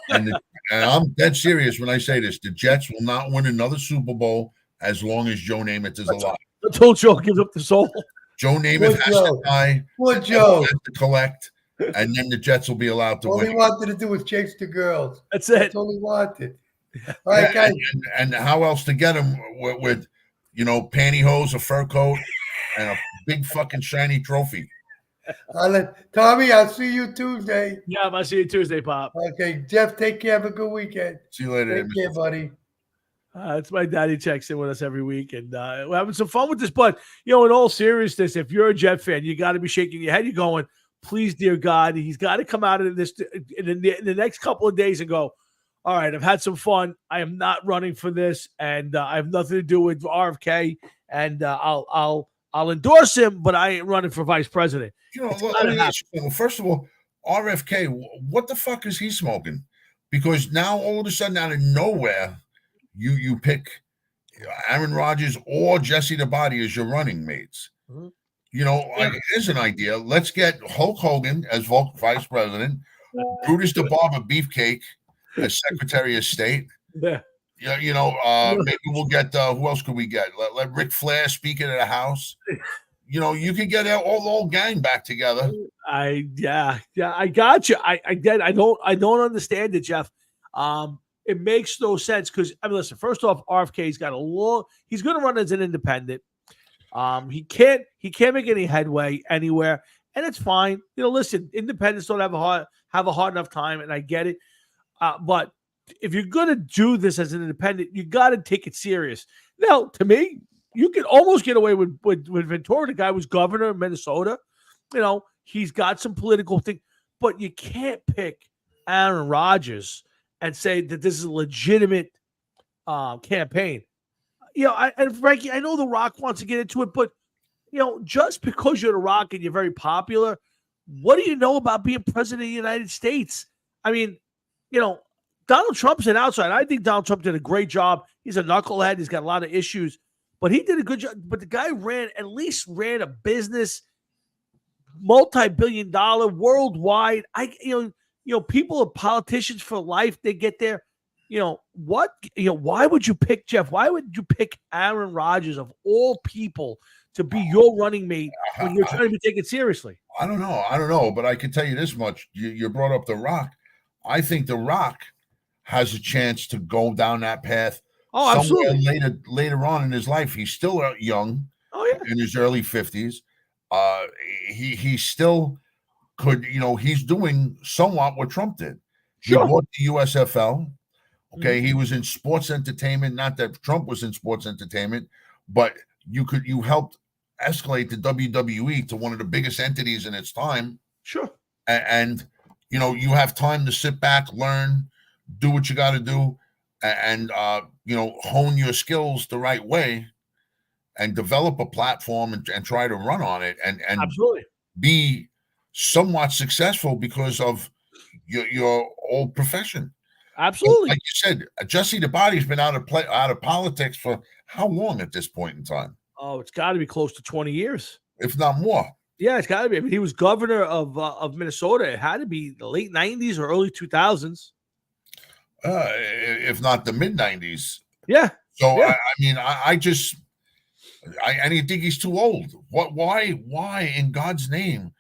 and I'm dead serious when I say this. The Jets will not win another Super Bowl as long as Joe Namath is alive. Until Joe gives up the soul. Joe Namath has to die. Poor Joe. Has to collect, and then the Jets will be allowed to All win. he wanted to do was chase the girls. That's it. That's all he wanted. All right, guys. And how else to get him with pantyhose, a fur coat, and a big fucking shiny trophy. Tommy, I'll see you Tuesday. Yeah, I'll see you Tuesday, Pop. Okay, Jeff, take care. Have a good weekend. See you later. Take care, buddy. It's my daddy checks in with us every week, and we're having some fun with this. But, in all seriousness, if you're a Jet fan, you got to be shaking your head. You're going, please, dear God, he's got to come out of this in the next couple of days and go, all right, I've had some fun. I am not running for this, and I have nothing to do with RFK, and I'll endorse him, but I ain't running for vice president. First of all, RFK, what the fuck is he smoking? Because now all of a sudden, out of nowhere, you pick Aaron Rodgers or Jesse the Body as your running mates. Mm-hmm. Here's an idea. Let's get Hulk Hogan as vice president, Brutus the Barber Beefcake as Secretary of State. Yeah. Maybe we'll get who else could we get? Let Ric Flair speak at the house. You could get all the whole gang back together. I got you. I don't understand it, Jeff. It makes no sense because listen. First off, RFK's got a law. He's going to run as an independent. He can't make any headway anywhere, and it's fine. Listen, independents don't have a hard enough time, and I get it. But if you're going to do this as an independent, you got to take it serious. Now, to me, you can almost get away with Ventura. The guy was governor of Minnesota. He's got some political thing, but you can't pick Aaron Rodgers and say that this is a legitimate campaign. And Frankie, I know The Rock wants to get into it, but just because you're The Rock and you're very popular, what do you know about being president of the United States? I mean, Donald Trump's an outsider. I think Donald Trump did a great job. He's a knucklehead. He's got a lot of issues, but he did a good job. But the guy ran a business, multi-billion-dollar, worldwide. People are politicians for life. They get there. Why would you pick Jeff? Why would you pick Aaron Rodgers of all people to be your running mate when you're trying to be taken seriously? I don't know, but I can tell you this much. You brought up The Rock. I think The Rock has a chance to go down that path. Oh, absolutely. Later on in his life, he's still young. Oh, yeah. In his early 50s. He still could, he's doing somewhat what Trump did. Sure. He bought the USFL. Okay, He was in sports entertainment. Not that Trump was in sports entertainment, but you helped escalate the WWE to one of the biggest entities in its time. Sure. And you have time to sit back, learn, do what you got to do, and hone your skills the right way, and develop a platform and try to run on it, and absolutely be somewhat successful because of your old profession. Absolutely. Like you said, Jesse the Body's been out of politics for how long at this point in time? Oh, it's got to be close to 20 years, if not more. Yeah, it's got to be. I mean, he was governor of Minnesota. It had to be the late 90s or early 2000s. If not the mid 90s. Yeah. So yeah. I think he's too old. Why in God's name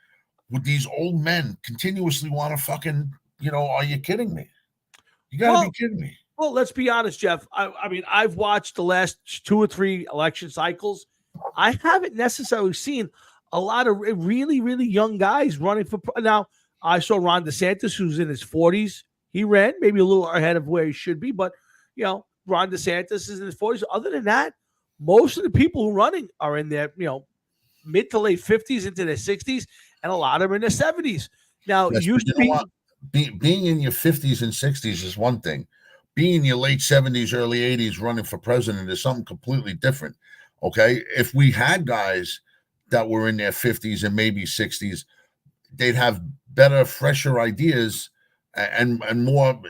would these old men continuously want to fucking, are you kidding me? You gotta be kidding me. Well, let's be honest, Jeff. I've watched the last 2 or 3 election cycles. I haven't necessarily seen a lot of really, really young guys running for. Now, I saw Ron DeSantis, who's in his 40s. He ran maybe a little ahead of where he should be, but Ron DeSantis is in his 40s. Other than that, most of the people who are running are in their, mid to late 50s into their 60s, and a lot of them in their 70s. Now, Yes, it used but to you know be. what? Being in your 50s and 60s is one thing. Being in your late 70s, early 80s running for president is something completely different. Okay. If we had guys that were in their 50s and maybe 60s, they'd have better, fresher ideas and more,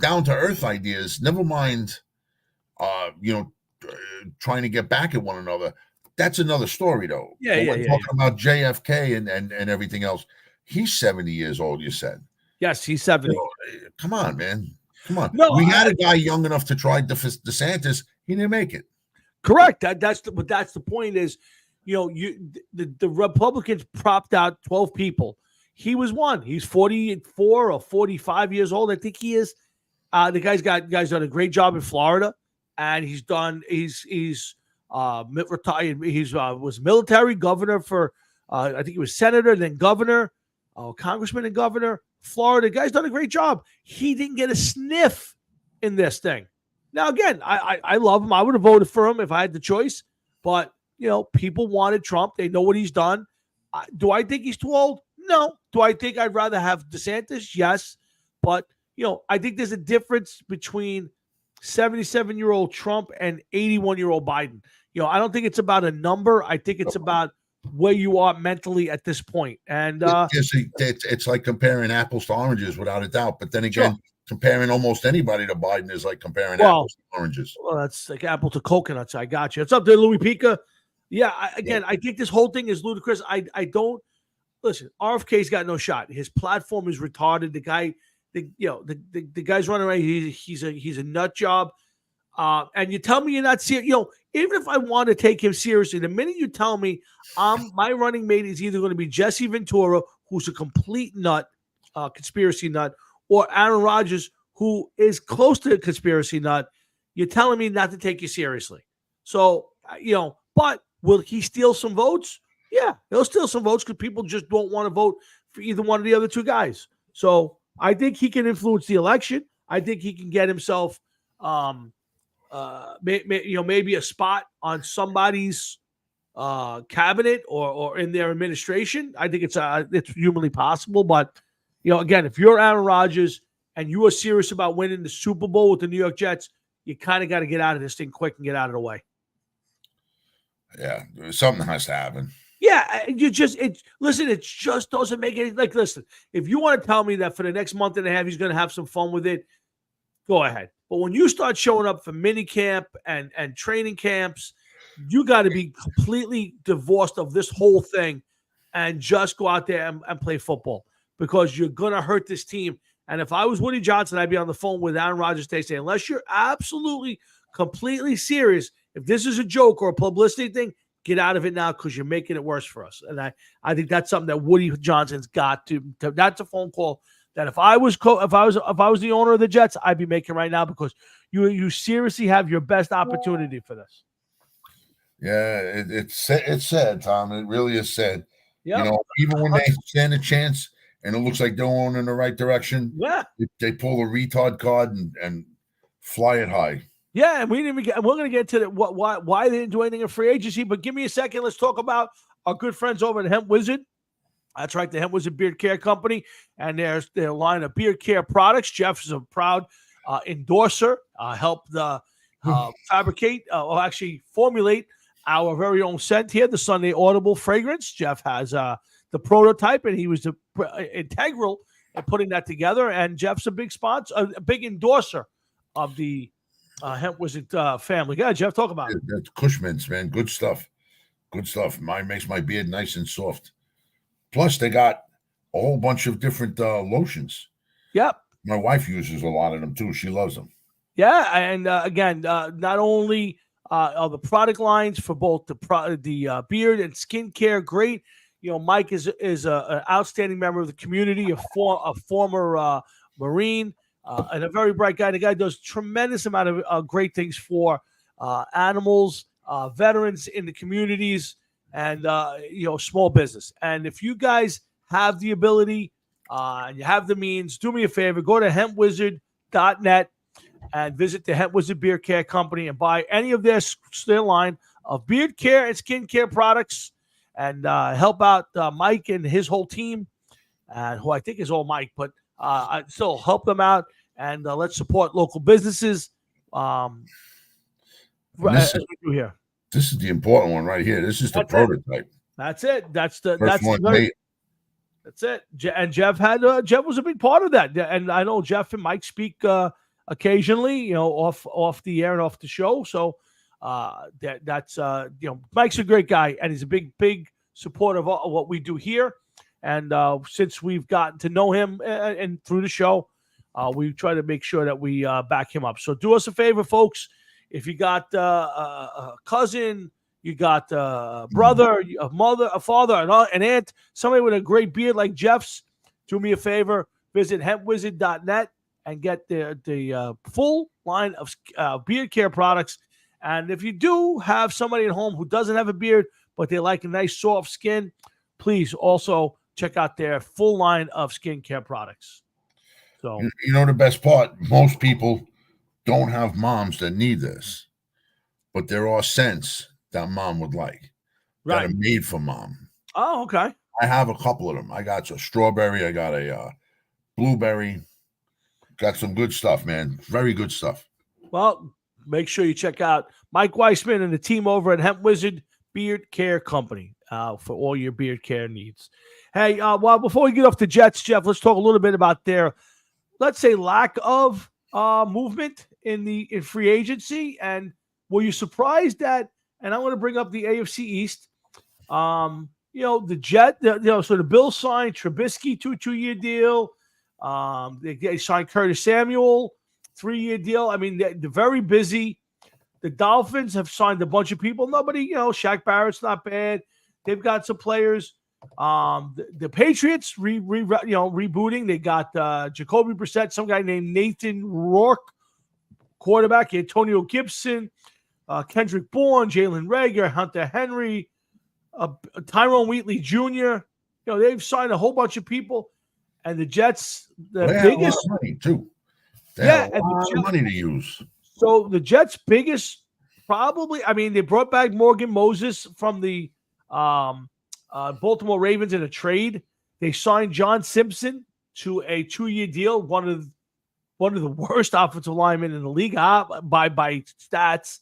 down to earth ideas. Never mind, trying to get back at one another. That's another story, though. Yeah, But yeah, we're yeah, talking about JFK and everything else. He's 70 years old, you said. Yes, he's 70. Come on, man. Come on. No, We had a guy young enough to try DeSantis. He didn't make it. Correct. That's the point is, the Republicans propped out 12 people. He was one. He's 44 or 45 years old. I think he is. The guy's done a great job in Florida, and he's retired. He's was military governor for I think he was senator, then governor, congressman and governor. Florida. The guy's done a great job. He didn't get a sniff in this thing. Now, again, I love him. I would have voted for him if I had the choice. But, people wanted Trump. They know what he's done. Do I think he's too old? No. Do I think I'd rather have DeSantis? Yes. But, I think there's a difference between 77-year-old Trump and 81-year-old Biden. I don't think it's about a number. I think it's about where you are mentally at this point. And it's like comparing apples to oranges without a doubt. But then again, comparing almost anybody to Biden is like comparing apples to oranges. Well, that's like apple to coconuts. I got you. It's up there, Louis Pica. Yeah, I think this whole thing is ludicrous. I don't listen. RFK's got no shot. His platform is retarded. The guy, the guy's running around. He's a nut job. And you tell me you're not serious. Even if I want to take him seriously, the minute you tell me my running mate is either going to be Jesse Ventura, who's a complete nut, conspiracy nut, or Aaron Rodgers, who is close to a conspiracy nut, you're telling me not to take you seriously. So, but will he steal some votes? Yeah, he'll steal some votes because people just don't want to vote for either one of the other two guys. So I think he can influence the election. I think he can get himself maybe a spot on somebody's cabinet or in their administration. I think it's humanly possible. But, again, if you're Aaron Rodgers and you are serious about winning the Super Bowl with the New York Jets, you kind of got to get out of this thing quick and get out of the way. Yeah, something has to happen. Yeah, it just doesn't make any, listen, if you want to tell me that for the next month and a half he's going to have some fun with it, go ahead. But when you start showing up for mini camp and training camps, you got to be completely divorced of this whole thing and just go out there and play football because you're going to hurt this team. And if I was Woody Johnson, I'd be on the phone with Aaron Rodgers today saying, unless you're absolutely, completely serious, if this is a joke or a publicity thing, get out of it now because you're making it worse for us. And I think that's something that Woody Johnson's got to that's a phone call that if I was the owner of the Jets, I'd be making right now because you seriously have your best opportunity for this. Yeah, it's sad, Tom. It really is sad. Yep. Even when they stand a chance and it looks like they're going in the right direction, they pull a retard card and fly it high. Yeah, and we're going to get to why they didn't do anything in free agency. But give me a second. Let's talk about our good friends over at Hemp Wizard. That's right, the Hemp Wizard Beard Care Company, and their line of beard care products. Jeff is a proud endorser. Helped fabricate or actually formulate our very own scent here, the Sunday Audible fragrance. Jeff has the prototype, and he was integral in putting that together. And Jeff's a big sponsor, a big endorser of the Hemp Wizard family. Yeah, Jeff, talk about it. That's Cushman's, man. Good stuff. Good stuff. Mine makes my beard nice and soft. Plus, they got a whole bunch of different lotions. Yep. My wife uses a lot of them, too. She loves them. Yeah, and again, not only are the product lines for both the beard and skincare great. Mike is an outstanding member of the community, a former Marine, and a very bright guy. The guy does tremendous amount of great things for animals, veterans in the communities, and small business. And if you guys have the ability and you have the means, do me a favor, go to hempwizard.net and visit the Hemp Wizard Beard Care Company and buy any of their line of beard care and skincare products, and help out Mike and his whole team, who I think is all Mike, but I still help them out, and let's support local businesses. As we do here. This is the important one right here. This is the prototype. That's it. That's the First one made. That's it. And Jeff Jeff was a big part of that. And I know Jeff and Mike speak occasionally, off the air and off the show. So that's Mike's a great guy, and he's a big supporter of what we do here. And since we've gotten to know him and through the show, we try to make sure that we back him up. So do us a favor, folks. If you got a cousin, you got a brother, a mother, a father, an aunt, somebody with a great beard like Jeff's, do me a favor. Visit hempwizard.net and get the full line of beard care products. And if you do have somebody at home who doesn't have a beard, but they like a nice soft skin, please also check out their full line of skincare products. So you know the best part, most people don't have moms that need this, but there are scents that mom would like that are made for mom. Oh, okay. I have a couple of them. I got a strawberry. I got a blueberry. Got some good stuff, man. Very good stuff. Well, make sure you check out Mike Weissman and the team over at Hemp Wizard Beard Care Company for all your beard care needs. Hey, well, before we get off the Jets, Jeff, let's talk a little bit about their, let's say, lack of movement in free agency. And were you surprised that? And I want to bring up the AFC East. The so the Bills signed Trubisky to a 2-year deal. They signed Curtis Samuel, 3-year deal. I mean, they're very busy. The Dolphins have signed a bunch of people. Nobody, Shaq Barrett's not bad. They've got some players. The Patriots rebooting. They got Jacoby Brissett, some guy named Nathan Rourke, quarterback, Antonio Gibson, Kendrick Bourne, Jalen Reagor, Hunter Henry, Tyrone Wheatley Jr. They've signed a whole bunch of people, and the Jets, the biggest money too. They have a lot of money to use. So the Jets' biggest, probably, I mean, they brought back Morgan Moses from the Baltimore Ravens in a trade. They signed John Simpson to a 2-year deal. One of the worst offensive linemen in the league by stats.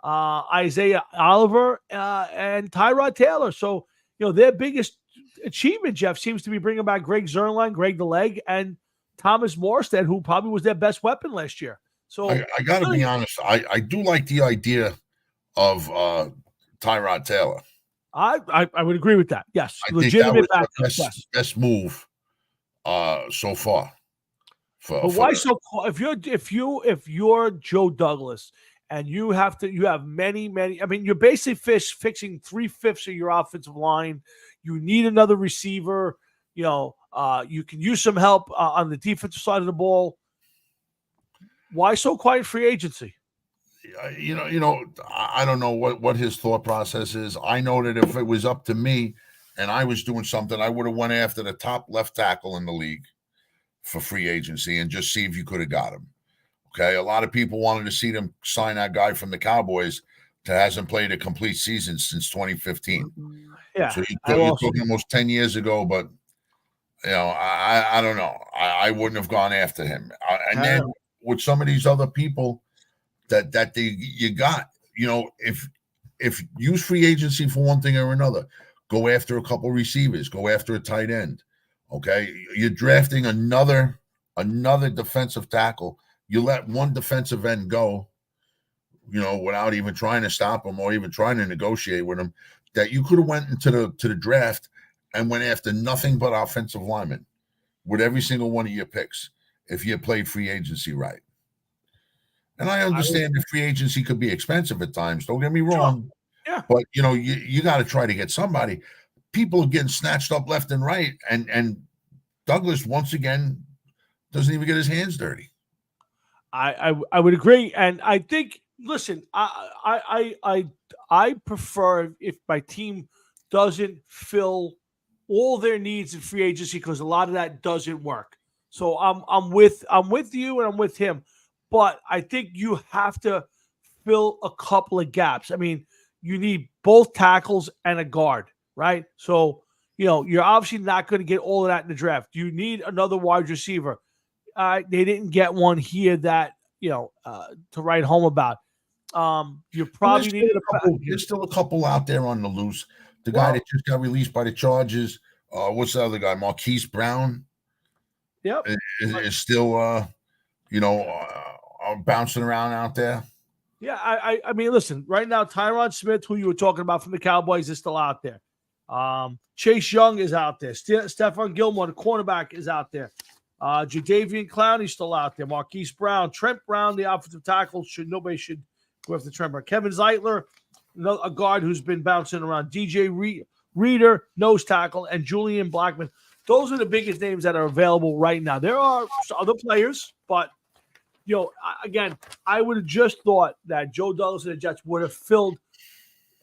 Isaiah Oliver and Tyrod Taylor. So their biggest achievement, Jeff, seems to be bringing back Greg Zuerlein, Greg the Leg, and Thomas Morstead, who probably was their best weapon last year. So I got to be honest. I do like the idea of Tyrod Taylor. I would agree with that. Yes, I legitimate think that was the best move so far. But why so? If you're Joe Douglas and you have many. I mean, you're basically fixing 3/5 of your offensive line. You need another receiver. You can use some help on the defensive side of the ball. Why so quiet free agency? I don't know what his thought process is. I know that if it was up to me and I was doing something, I would have went after the top left tackle in the league for free agency and just see if you could have got him. Okay. A lot of people wanted to see them sign that guy from the Cowboys that hasn't played a complete season since 2015. Yeah. So you're talking almost 10 years ago, but I don't know. I wouldn't have gone after him. And then with some of these other people that you got, if use free agency for one thing or another, go after a couple receivers, go after a tight end. Okay. You're drafting another defensive tackle. You let one defensive end go, without even trying to stop him or even trying to negotiate with him, that you could have went into the draft and went after nothing but offensive linemen with every single one of your picks if you played free agency right. And I understand that free agency could be expensive at times. Don't get me wrong. Sure. Yeah. But, you got to try to get somebody. People are getting snatched up left and right. And Douglas, once again, doesn't even get his hands dirty. I would agree. And I think, listen, I prefer if my team doesn't fill all their needs in free agency, because a lot of that doesn't work. So I'm with you and I'm with him. But I think you have to fill a couple of gaps. I mean, you need both tackles and a guard, right? So, you're obviously not going to get all of that in the draft. You need another wide receiver. They didn't get one here that, to write home about. You probably need there's still a couple out there on the loose. The guy that just got released by the Chargers, what's the other guy? Marquise Brown. Yep. Is still, bouncing around out there. Yeah, I mean, listen, right now, Tyron Smith, who you were talking about from the Cowboys, is still out there. Chase Young is out there. Stephon Gilmore, the cornerback, is out there. Jadeveon Clowney's still out there. Marquise Brown. Trent Brown, the offensive tackle. Nobody should go after Trent Brown. Kevin Zeitler, a guard who's been bouncing around. DJ Reader, nose tackle, and Julian Blackman. Those are the biggest names that are available right now. There are other players, but, again, I would have just thought that Joe Douglas and the Jets would have filled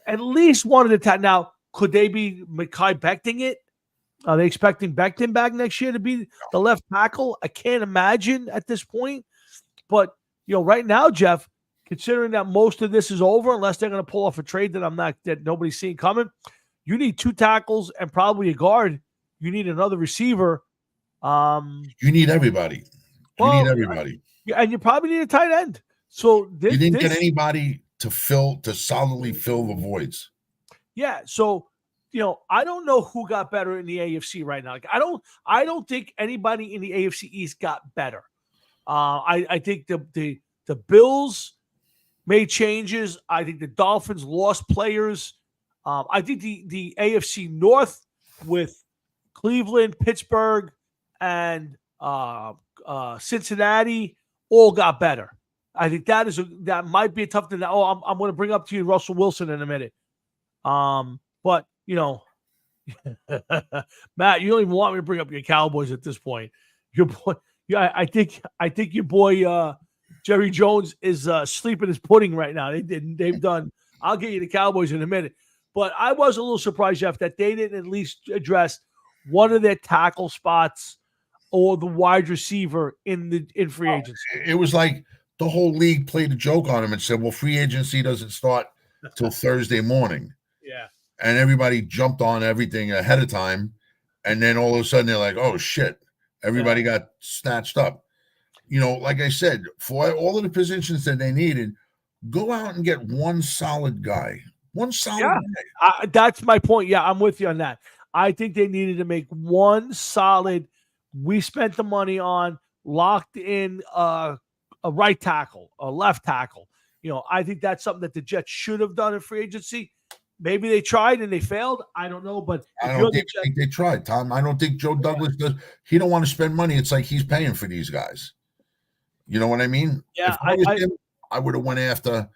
at least one of the time. Now, could they be Mekhi Becton it? Are they expecting Becton back next year to be the left tackle? I can't imagine at this point. But, right now, Jeff, considering that most of this is over, unless they're going to pull off a trade that nobody's seeing coming, you need 2 tackles and probably a guard. You need another receiver. You need everybody. You need everybody. And you probably need a tight end. So you didn't get anybody to solidly fill the voids. Yeah. So, I don't know who got better in the AFC right now. Like, I don't think anybody in the AFC East got better. I think the Bills made changes. I think the Dolphins lost players. I think the AFC North with Cleveland, Pittsburgh, and Cincinnati all got better. I think that might be a tough thing. I'm going to bring up to you Russell Wilson in a minute. But Matt, you don't even want me to bring up your Cowboys at this point. Your boy, I think your boy Jerry Jones is sleeping his pudding right now. They've done. I'll get you the Cowboys in a minute. But I was a little surprised, Jeff, that they didn't at least address one of their tackle spots or the wide receiver in free agency. It was like the whole league played a joke on him and said, well, free agency doesn't start till Thursday morning. Yeah. And everybody jumped on everything ahead of time. And then all of a sudden they're like, oh, shit. Everybody got snatched up. Like I said, for all of the positions that they needed, go out and get one solid guy. One solid guy. That's my point. Yeah, I'm with you on that. I think they needed to make one solid. We spent the money on locked in a right tackle, a left tackle. I think that's something that the Jets should have done in free agency. Maybe they tried and they failed. I don't know, but I don't think they tried, Tom. I don't think Joe Douglas does. He don't want to spend money. It's like he's paying for these guys. You know what I mean? Yeah, I would have went after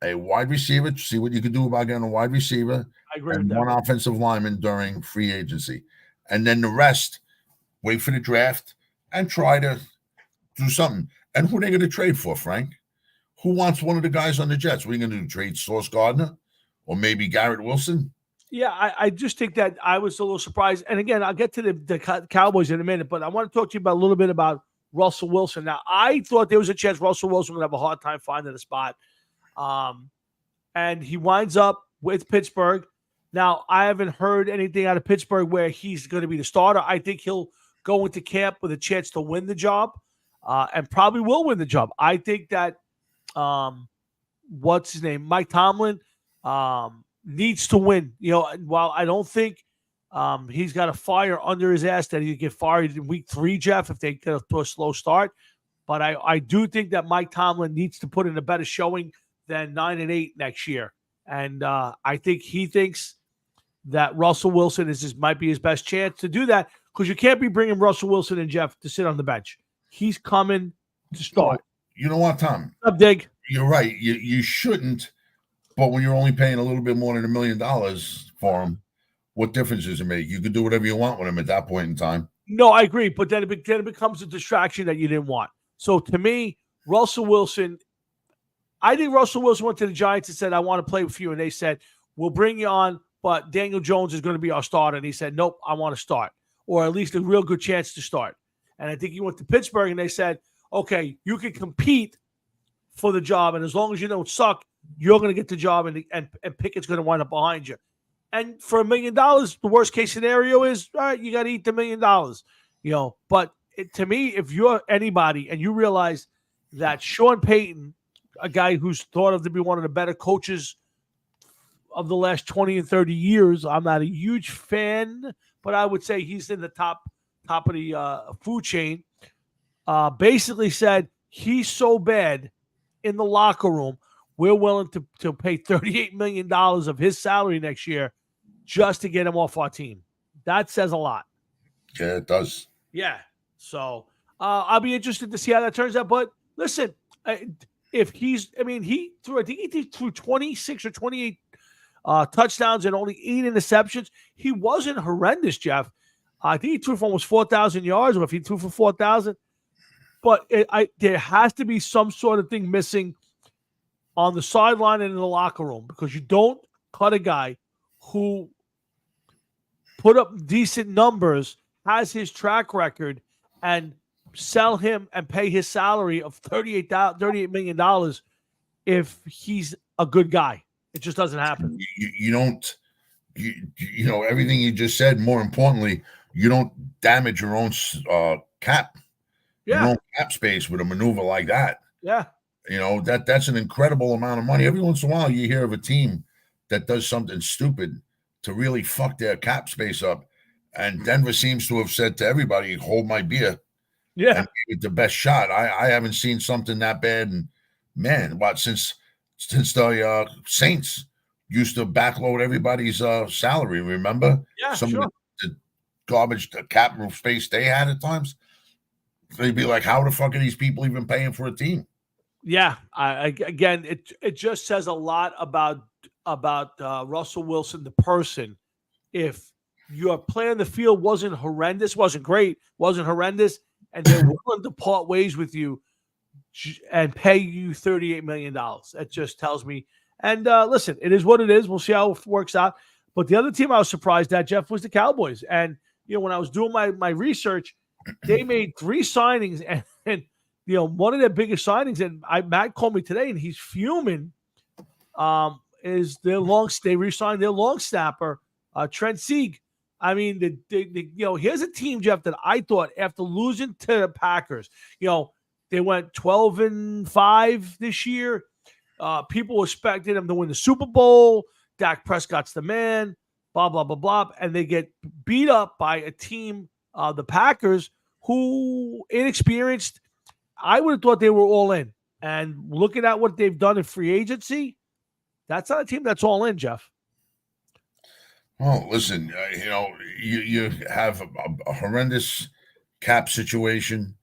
a wide receiver to see what you could do about getting a wide receiver. I agree and with that. one offensive lineman during free agency. And then the rest, wait for the draft and try to do something. And who are they going to trade for, Frank? Who wants one of the guys on the Jets? What are you going to do? Trade Sauce Gardner or maybe Garrett Wilson? Yeah, I just think that I was a little surprised. And again, I'll get to the Cowboys in a minute, but I want to talk to you about a little bit about Russell Wilson. Now, I thought there was a chance Russell Wilson would have a hard time finding a spot. And he winds up with Pittsburgh. Now, I haven't heard anything out of Pittsburgh where he's going to be the starter. I think he'll go into camp with a chance to win the job and probably will win the job. I think that, what's his name? Mike Tomlin needs to win. While I don't think he's got a fire under his ass that he could get fired in week 3, Jeff, if they get to a slow start. But I do think that Mike Tomlin needs to put in a better showing than 9-8 next year. And I think he thinks that Russell Wilson might be his best chance to do that, because you can't be bringing Russell Wilson and Jeff to sit on the bench. He's coming to start. You know what, Tom? What's up, Dig? You're right. You shouldn't. But when you're only paying a little bit more than $1 million for him, what difference does it make? You can do whatever you want with him at that point in time. No, I agree. But then it becomes a distraction that you didn't want. So to me, Russell Wilson, I think Russell Wilson went to the Giants and said, I want to play with you. And they said, we'll bring you on, but Daniel Jones is going to be our starter. And he said, nope, I want to start, or at least a real good chance to start. And I think he went to Pittsburgh and they said, okay, you can compete for the job. And as long as you don't suck, you're going to get the job, and Pickett's going to wind up behind you. And for $1 million, the worst case scenario is, all right, you got to eat the $1 million, But to me, if you're anybody and you realize that Sean Payton, a guy who's thought of to be one of the better coaches of the last 20 and 30 years, I'm not a huge fan, but I would say he's in the top of the food chain, basically said he's so bad in the locker room, we're willing to pay $38 million of his salary next year just to get him off our team. That says a lot. Yeah, it does. Yeah. So I'll be interested to see how that turns out. But listen, if he threw 26 or 28 touchdowns and only 8 interceptions. He wasn't horrendous, Jeff. I think he threw for almost 4,000 yards, or if he threw for 4,000. But there has to be some sort of thing missing on the sideline and in the locker room, because you don't cut a guy who put up decent numbers, has his track record, and sell him and pay his salary of $38 million if he's a good guy. It just doesn't happen. You don't, everything you just said, more importantly, you don't damage your own cap. Yeah. Your own cap space with a maneuver like that. Yeah. That's an incredible amount of money. Every once in a while you hear of a team that does something stupid to really fuck their cap space up. And Denver seems to have said to everybody, hold my beer. Yeah. And give it the best shot. I haven't seen something that bad. And man, since the Saints used to backload everybody's salary, remember? Yeah, Some sure. of the garbage, the cap room space they had at times. They'd be like, how the fuck are these people even paying for a team? Yeah. Again, it just says a lot about Russell Wilson, the person. If your play on the field wasn't horrendous, wasn't great, wasn't horrendous, and they're willing to part ways with you and pay you $38 million. That just tells me. And listen, it is what it is. We'll see how it works out. But the other team I was surprised at, Jeff, was the Cowboys. And, when I was doing my research, they made 3 signings. And one of their biggest signings, and Matt called me today, and he's fuming, is they re-signed their long snapper, Trent Sieg. I mean, here's a team, Jeff, that I thought after losing to the Packers, they went 12-5 this year. People expected them to win the Super Bowl. Dak Prescott's the man, blah, blah, blah, blah. And they get beat up by a team, the Packers, who inexperienced. I would have thought they were all in. And looking at what they've done in free agency, that's not a team that's all in, Jeff. Well, listen, you have a horrendous cap situation.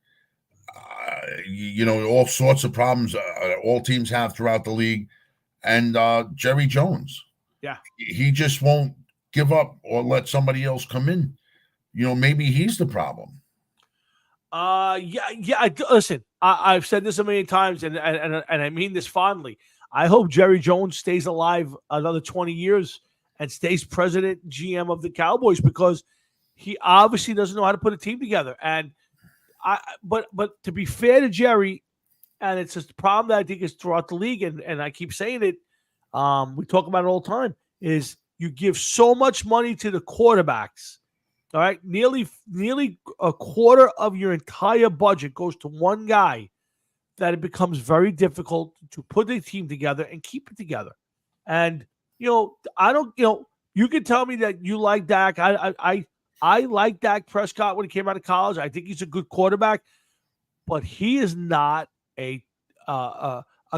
All sorts of problems all teams have throughout the league. And Jerry Jones, he just won't give up or let somebody else come in. Maybe he's the problem. Listen, I've said this a million times, and I mean this fondly. I hope Jerry Jones stays alive another 20 years and stays president, GM of the Cowboys, because he obviously doesn't know how to put a team together. And but to be fair to Jerry, and it's a problem that I think is throughout the league, and I keep saying it, we talk about it all the time, is you give so much money to the quarterbacks. All right, nearly a quarter of your entire budget goes to one guy, that it becomes very difficult to put the team together and keep it together. And I don't. You can tell me that you like Dak. I like Dak Prescott when he came out of college. I think he's a good quarterback, but he is not a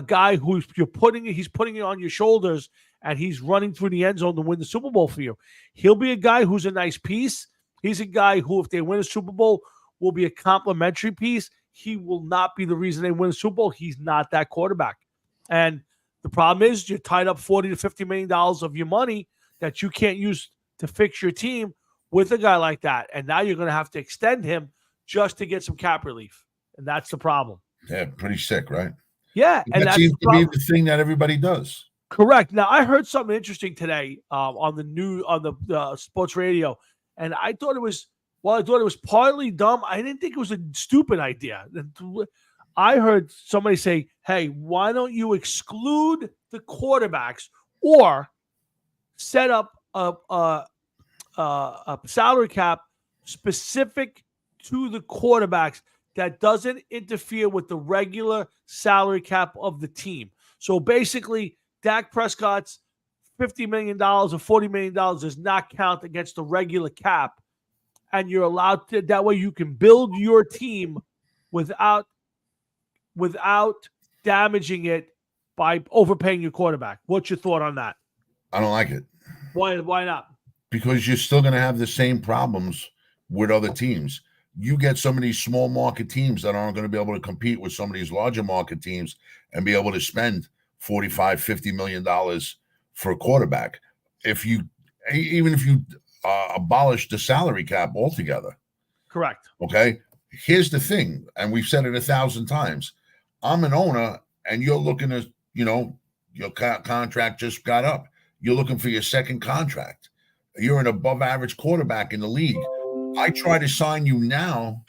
guy who's he's putting it on your shoulders and he's running through the end zone to win the Super Bowl for you. He'll be a guy who's a nice piece. He's a guy who, if they win a Super Bowl, will be a complimentary piece. He will not be the reason they win a Super Bowl. He's not that quarterback. And the problem is you're tied up $40 to $50 million of your money that you can't use to fix your team with a guy like that. And now you're going to have to extend him just to get some cap relief. And that's the problem. Yeah, pretty sick, right? Yeah. And that seems to be the thing that everybody does. Correct. Now, I heard something interesting today on the sports radio, and I thought it was partly dumb. I didn't think it was a stupid idea. I heard somebody say, hey, why don't you exclude the quarterbacks or set up a salary cap specific to the quarterbacks that doesn't interfere with the regular salary cap of the team. So basically, Dak Prescott's $50 million or $40 million does not count against the regular cap. And you're allowed to, that way you can build your team without damaging it by overpaying your quarterback. What's your thought on that? I don't like it. Why not? Because you're still going to have the same problems with other teams. You get some of these small market teams that aren't going to be able to compete with some of these larger market teams and be able to spend $45-50 million for a quarterback. Even if you abolish the salary cap altogether. Correct. Okay. Here's the thing, and we've said it 1,000 times. I'm an owner, and you're looking at, your contract just got up. You're looking for your second contract. You're an above average quarterback in the league. I try to sign you now.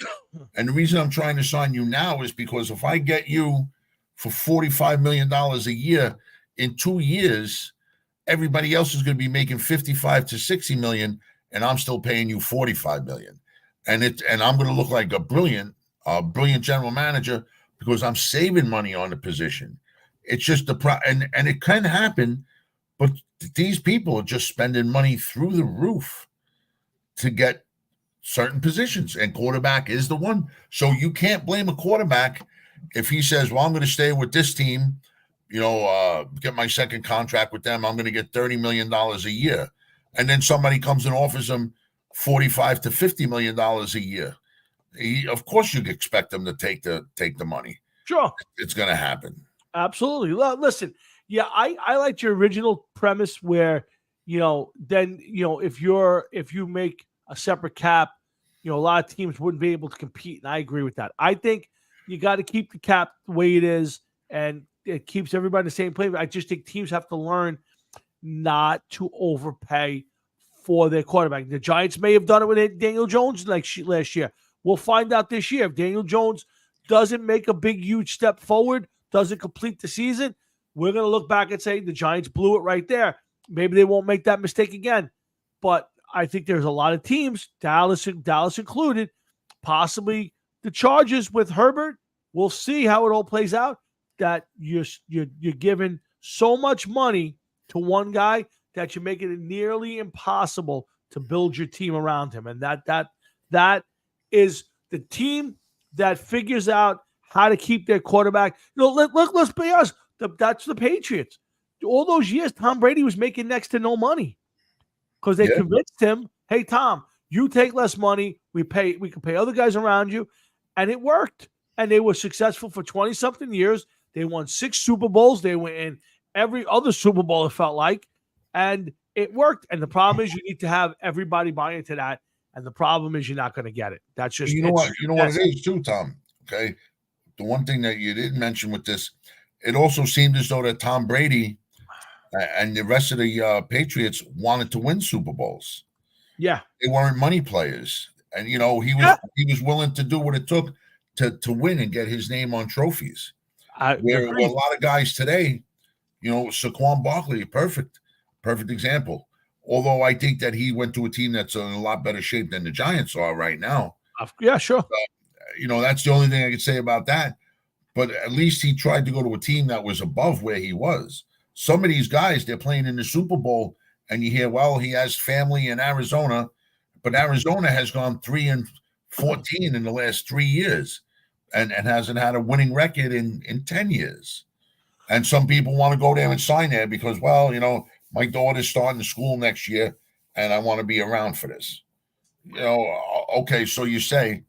And the reason I'm trying to sign you now is because if I get you for $45 million a year in 2 years, everybody else is going to be making 55 to 60 million, and I'm still paying you 45 million. And I'm going to look like a brilliant general manager because I'm saving money on the position. It's just and it can happen, but these people are just spending money through the roof to get certain positions, and quarterback is the one. So you can't blame a quarterback if he says, well, I'm going to stay with this team, get my second contract with them. I'm going to get $30 million a year. And then somebody comes and offers him $45 to $50 million a year. Of course you expect them to take the money. Sure. It's going to happen. Absolutely. Listen, yeah, I liked your original premise where, if you make a separate cap, a lot of teams wouldn't be able to compete. And I agree with that. I think you got to keep the cap the way it is, and it keeps everybody in the same place. I just think teams have to learn not to overpay for their quarterback. The Giants may have done it with Daniel Jones last year. We'll find out this year. If Daniel Jones doesn't make a big, huge step forward, doesn't complete the season, we're going to look back and say the Giants blew it right there. Maybe they won't make that mistake again. But I think there's a lot of teams, Dallas included, possibly the Chargers with Herbert. We'll see how it all plays out, that you're giving so much money to one guy that you're making it nearly impossible to build your team around him. And that is the team that figures out how to keep their quarterback. Let's be honest. That's the Patriots. All those years, Tom Brady was making next to no money because they convinced him, hey, Tom, you take less money. We can pay other guys around you. And it worked. And they were successful for 20-something years. They won 6 Super Bowls. They went in every other Super Bowl, it felt like. And it worked. And the problem is you need to have everybody buy into that. And the problem is you're not going to get it. That's just what it is too, Tom. Okay. The one thing that you didn't mention with this, it also seemed as though that Tom Brady and the rest of the Patriots wanted to win Super Bowls. Yeah. They weren't money players. And he was willing to do what it took to win and get his name on trophies. Where a lot of guys today, Saquon Barkley, perfect example. Although I think that he went to a team that's in a lot better shape than the Giants are right now. Yeah, sure. That's the only thing I could say about that. But at least he tried to go to a team that was above where he was. Some of these guys, they're playing in the Super Bowl, and you hear, well, he has family in Arizona, but Arizona has gone 3-14 in the last 3 years and hasn't had a winning record in 10 years. And some people want to go there and sign there because, well, my daughter's starting school next year, and I want to be around for this. Okay, so you say,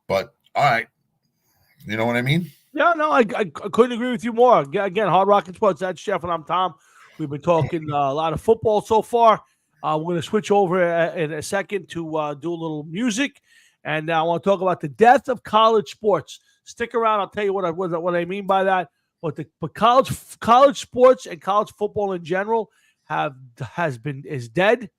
but all right. You know what I mean? Yeah, no, I couldn't agree with you more. Again, Hard Rock Sports, that's Jeff, and I'm Tom. We've been talking a lot of football so far. We're going to switch over in a second to do a little music, and I want to talk about the death of college sports. Stick around. I'll tell you what I mean by that. But college sports and college football in general is dead,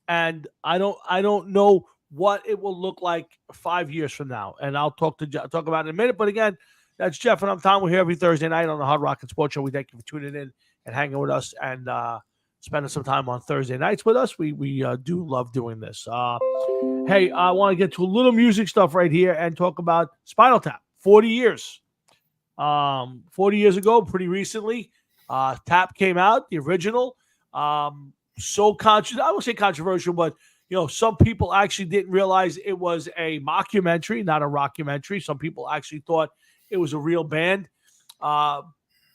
and I don't know what it will look like 5 years from now. And I'll talk about it in a minute. But again, That's Jeff, and I'm Tom. We're here every Thursday night on the Hard Rock and Sports Show. We thank you for tuning in and hanging with us and spending some time on Thursday nights with us. We do love doing this. Hey, I want to get to a little music stuff right here and talk about Spinal Tap. 40 years. 40 years ago, pretty recently, Tap came out, the original. I won't say controversial, but some people actually didn't realize it was a mockumentary, not a rockumentary. Some people actually thought it was a real band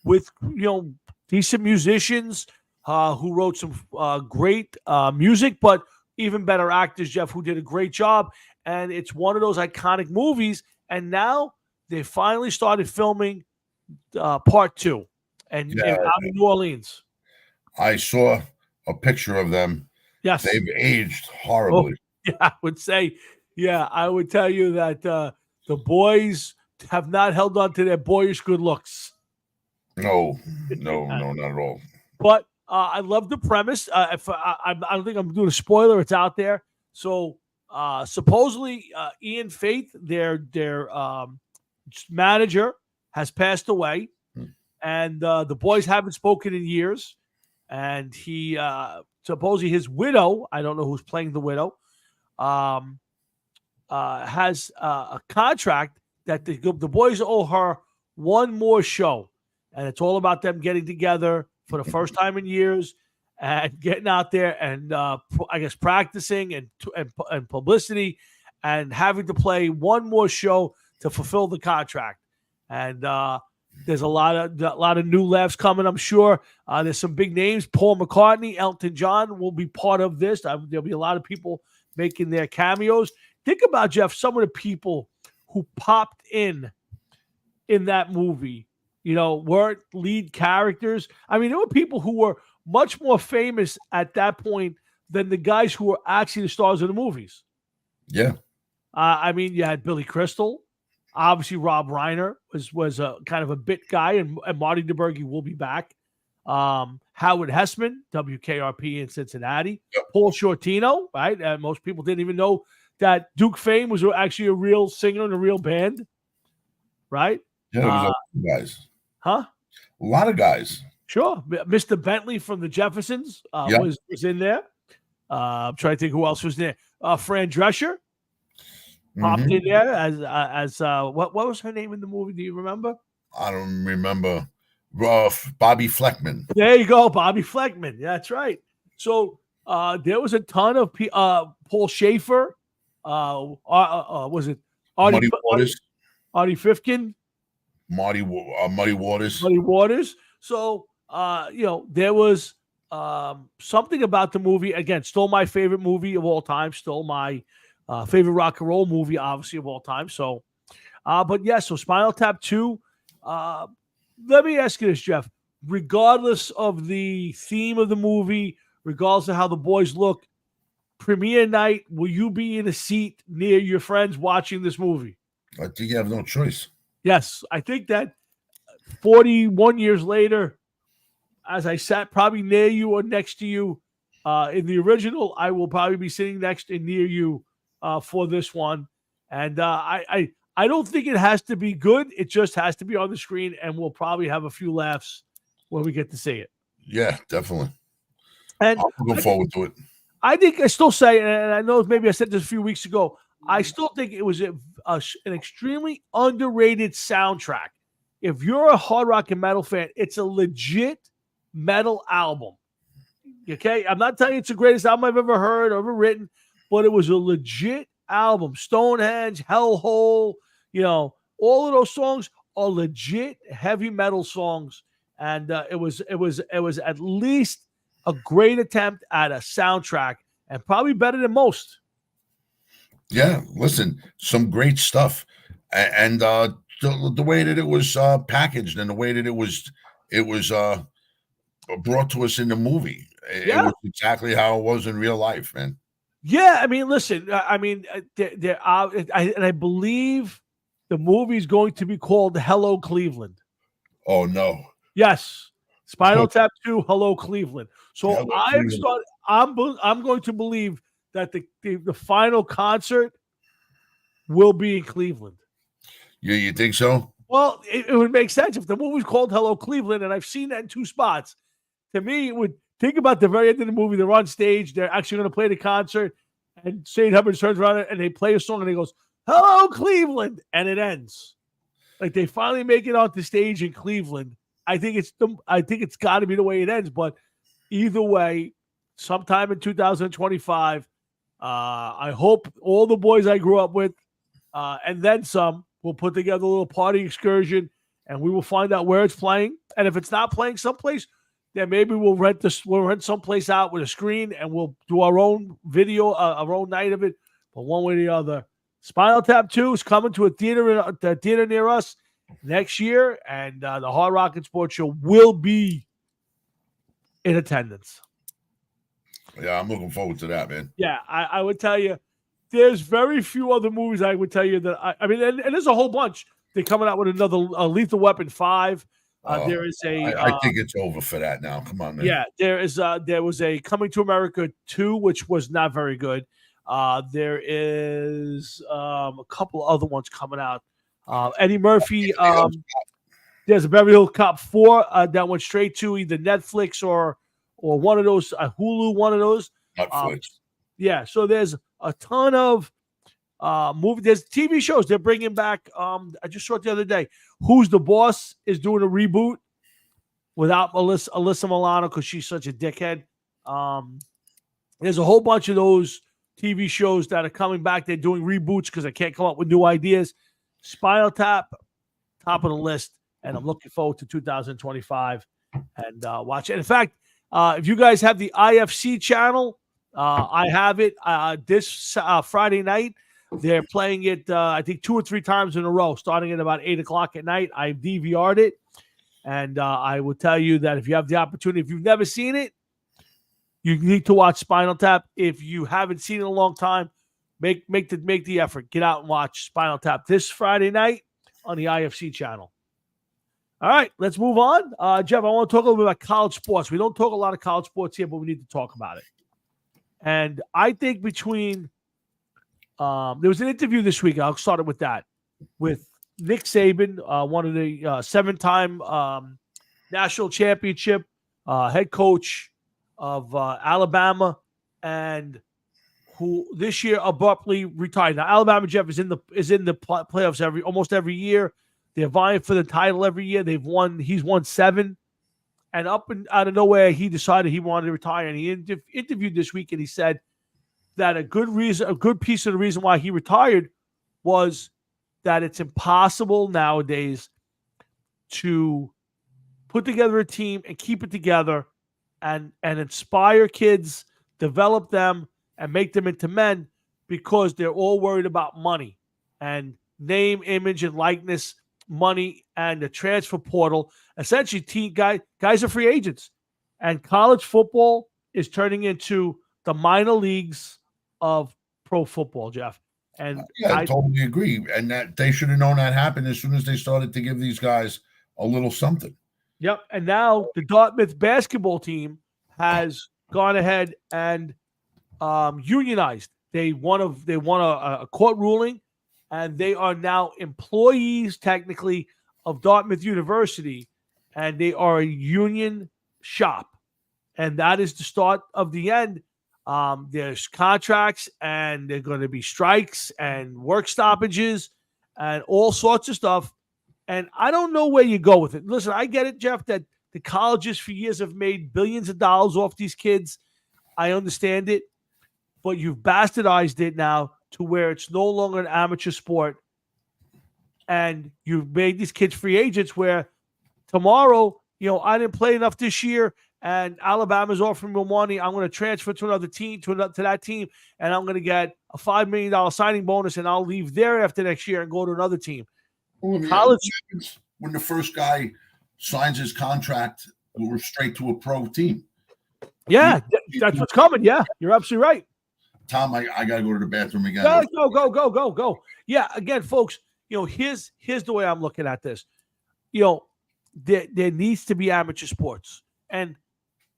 with decent musicians who wrote some great music, but even better actors, Jeff, who did a great job. And it's one of those iconic movies. And now they finally started filming part 2 and out in New Orleans. I saw a picture of them. Yes. They've aged horribly. Yeah, I would tell you that the boys have not held on to their boyish good looks. No, not at all. But I love the premise. I don't think I'm doing a spoiler. It's out there. So supposedly Ian Faith, their manager, has passed away, and the boys haven't spoken in years. And he supposedly his widow, I don't know who's playing the widow, has a contract that the boys owe her one more show, and it's all about them getting together for the first time in years and getting out there and I guess practicing and publicity and having to play one more show to fulfill the contract. And there's a lot of new laughs coming, I'm sure. There's some big names. Paul McCartney, Elton John will be part of this. There'll be a lot of people making their cameos. Think about, Jeff, some of the people who popped in that movie, weren't lead characters. I mean, there were people who were much more famous at that point than the guys who were actually the stars of the movies. Yeah. I mean, you had Billy Crystal. Obviously, Rob Reiner was a kind of a bit guy, and Marty DeBerge will be back. Howard Hessman, WKRP in Cincinnati. Yep. Paul Shortino, right? Most people didn't even know that Duke Fame was actually a real singer in a real band, right? Yeah, there was a lot of guys. Huh? A lot of guys. Sure. Mr. Bentley from the Jeffersons was in there. I'm trying to think who else was there. Fran Drescher. Popped in there as what was her name in the movie? Do you remember? I don't remember. Bobby Fleckman. There you go, Bobby Fleckman. Yeah, that's right. So there was a ton of Paul Schaefer. Was it Muddy Waters? Artie Fifkin. Muddy Waters. Muddy Waters. So there was something about the movie. Again, still my favorite movie of all time. Still my favorite rock and roll movie, obviously, of all time. So, but yeah, so Spinal Tap 2. Let me ask you this, Jeff. Regardless of the theme of the movie, regardless of how the boys look, premiere night, will you be in a seat near your friends watching this movie? I think you have no choice. Yes, I think that 41 years later, as I sat probably near you or next to you in the original, I will probably be sitting next and near you for this one. And I don't think it has to be good. It just has to be on the screen, and we'll probably have a few laughs when we get to see it. Yeah, definitely. And I'll look forward to it. I think I still say, and I know maybe I said this a few weeks ago, I still think it was an extremely underrated soundtrack. If you're a hard rock and metal fan, it's a legit metal album. Okay? I'm not telling you it's the greatest album I've ever heard or ever written, but it was a legit album. Stonehenge, Hellhole, all of those songs are legit heavy metal songs. And it was at least a great attempt at a soundtrack, and probably better than most. Yeah, listen, some great stuff, and the way that it was packaged and the way that it was brought to us in the movie, it was exactly how it was in real life, man. Yeah, I mean, listen, I believe the movie is going to be called Hello Cleveland. Oh no! Yes, Spinal Tap 2, Hello Cleveland. So I'm going to believe that the final concert will be in Cleveland. You think so? Well, it would make sense if the movie's called Hello Cleveland, and I've seen that in 2 spots. To me, it would think about the very end of the movie. They're on stage. They're actually going to play the concert, and St. Hubbard turns around and they play a song, and he goes, "Hello Cleveland," and it ends. Like they finally make it onto stage in Cleveland. I think it's got to be the way it ends. But either way, sometime in 2025, I hope all the boys I grew up with, and then some, will put together a little party excursion, and we will find out where it's playing. And if it's not playing someplace, then maybe we'll rent someplace out with a screen, and we'll do our own video, our own night of it. But one way or the other, Spinal Tap 2 is coming to a theater near us next year, and the Hard Rock and Sports Show will be in attendance. Yeah, I'm looking forward to that, man. Yeah, I would tell you, there's very few other movies I would tell you that I mean, and there's a whole bunch. They're coming out with another Lethal Weapon 5. There is I think it's over for that now. Come on, man. Yeah, there was a Coming to America 2, which was not very good. There is a couple other ones coming out. Eddie Murphy. There's a Beverly Hills Cop 4 that went straight to either Netflix or one of those, Hulu, one of those. Netflix. Yeah, so there's a ton of movies. There's TV shows they're bringing back. I just saw it the other day. Who's the Boss is doing a reboot without Alyssa Milano because she's such a dickhead. There's a whole bunch of those TV shows that are coming back. They're doing reboots because they can't come up with new ideas. Spinal Tap, top of the list, and I'm looking forward to 2025 and watch it. In fact, if you guys have the IFC channel, I have it this Friday night. They're playing it, I think, 2 or 3 times in a row, starting at about 8 o'clock at night. I DVR'd it, and I will tell you that if you have the opportunity, if you've never seen it, you need to watch Spinal Tap. If you haven't seen it in a long time, make the effort. Get out and watch Spinal Tap this Friday night on the IFC channel. All right, let's move on. Jeff, I want to talk a little bit about college sports. We don't talk a lot of college sports here, but we need to talk about it. And I think between there was an interview this week. I'll start it with that, with Nick Saban, one of the 7-time national championship head coach of Alabama, and who this year abruptly retired. Now, Alabama, Jeff, is in the playoffs almost every year. They're vying for the title every year. He's won 7. And up and out of nowhere, he decided he wanted to retire. And he interviewed this week, and he said that a good piece of the reason why he retired was that it's impossible nowadays to put together a team and keep it together and inspire kids, develop them, and make them into men, because they're all worried about money and name, image, and likeness, money, and the transfer portal. Essentially, guys are free agents, and college football is turning into the minor leagues of pro football, Jeff. And I totally agree. And that they should have known that happened as soon as they started to give these guys a little something. Yep. And now the Dartmouth basketball team has gone ahead and unionized. They won a court ruling, and they are now employees technically of Dartmouth University, and they are a union shop. And that is the start of the end. There's contracts, and there are going to be strikes and work stoppages and all sorts of stuff. And I don't know where you go with it. Listen, I get it, Jeff, that the colleges for years have made billions of dollars off these kids. I understand it. But you've bastardized it now to where it's no longer an amateur sport. And you've made these kids free agents where tomorrow, I didn't play enough this year, and Alabama's offering me money. I'm going to transfer to another team, to that team, and I'm going to get a $5 million signing bonus, and I'll leave there after next year and go to another team. Well, college, when the first guy signs his contract, we're straight to a pro team. Yeah, that's what's coming. Yeah, you're absolutely right. Tom, I got to go to the bathroom again. Go. Yeah, again, folks, here's the way I'm looking at this. There needs to be amateur sports. And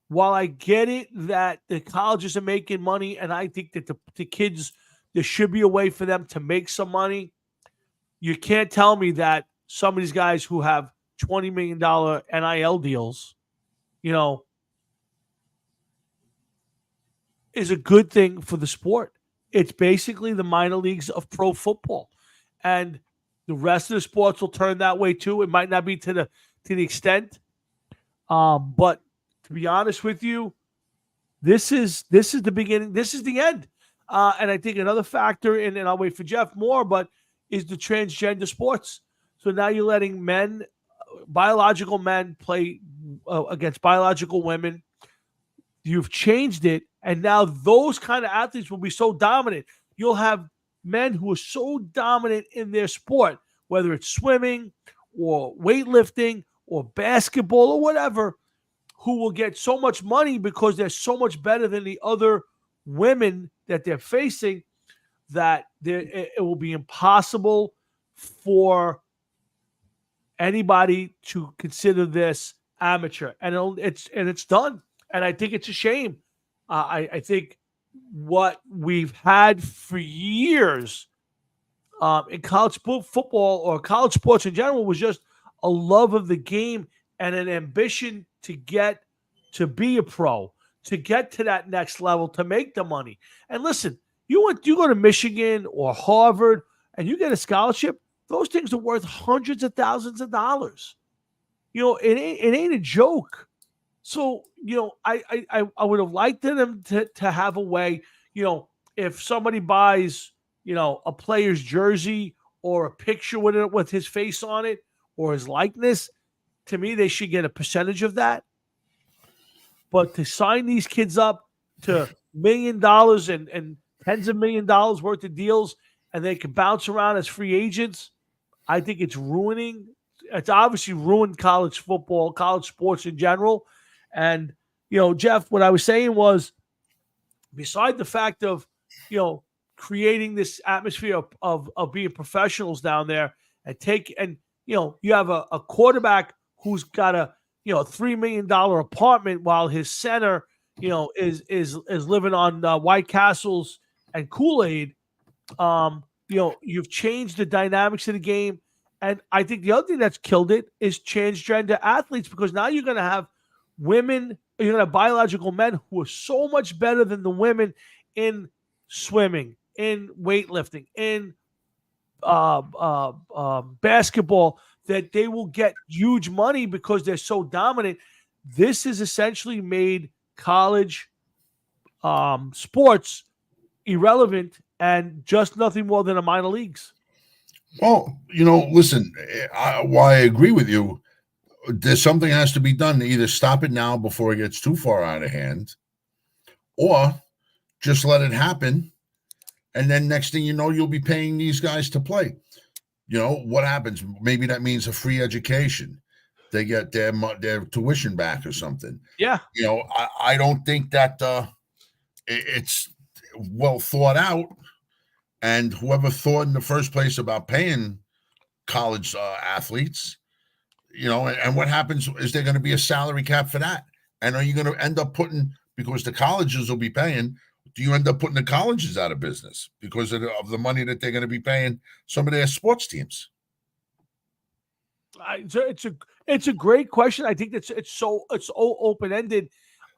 while I get it that the colleges are making money, and I think that the kids, there should be a way for them to make some money, you can't tell me that some of these guys who have $20 million NIL deals, is a good thing for the sport. It's basically the minor leagues of pro football. And the rest of the sports will turn that way too. It might not be to the extent. But to be honest with you, this is the beginning. This is the end. And I think another factor, and I'll wait for Jeff more, but is the transgender sports. So now you're letting biological men play against biological women. You've changed it. And now those kind of athletes will be so dominant. You'll have men who are so dominant in their sport, whether it's swimming or weightlifting or basketball or whatever, who will get so much money because they're so much better than the other women that they're facing that it will be impossible for anybody to consider this amateur. And it's done. And I think it's a shame. I think what we've had for years in college football or college sports in general was just a love of the game and an ambition to get to be a pro, to get to that next level, to make the money. And listen, you go to Michigan or Harvard and you get a scholarship, those things are worth hundreds of thousands of dollars. It ain't a joke. So, I would have liked them to have a way, if somebody buys, a player's jersey or a picture with his face on it or his likeness, to me, they should get a percentage of that. But to sign these kids up to $1 million and tens of $1 million worth of deals, and they can bounce around as free agents, I think it's obviously ruined college football, college sports in general. And, Jeff, what I was saying was, beside the fact of, creating this atmosphere of being professionals down there and you have a quarterback who's got a $3 million apartment while his center, is living on White Castles and Kool-Aid. You've changed the dynamics of the game. And I think the other thing that's killed it is transgender athletes, because now you're going to have women, you're going to have biological men who are so much better than the women in swimming, in weightlifting, in basketball, that they will get huge money because they're so dominant. This has essentially made college sports irrelevant and just nothing more than a minor leagues. Well, listen, why I agree with you, there's something has to be done to either stop it now before it gets too far out of hand, or just let it happen. And then next thing you know, you'll be paying these guys to play. What happens? Maybe that means a free education. They get their tuition back or something. Yeah. I don't think that it's well thought out. And whoever thought in the first place about paying college athletes, and what happens is there going to be a salary cap for that? And are you going to end up because the colleges will be paying, do you end up putting the colleges out of business because of the money that they're going to be paying some of their sports teams? It's a great question. I think it's so open-ended.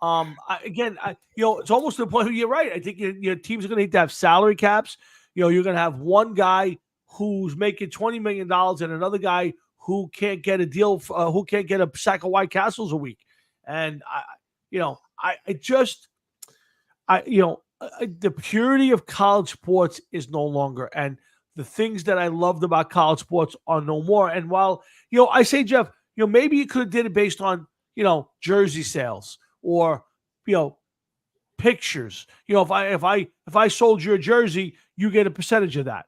It's almost to the point where you're right. I think your teams are going to need to have salary caps. You're going to have one guy who's making $20 million and another guy who can't get a deal, who can't get a sack of White Castles a week. And the purity of college sports is no longer, and the things that I loved about college sports are no more. And while, I say, Jeff, maybe you could have did it based on, jersey sales or, pictures. If I sold your jersey, you get a percentage of that,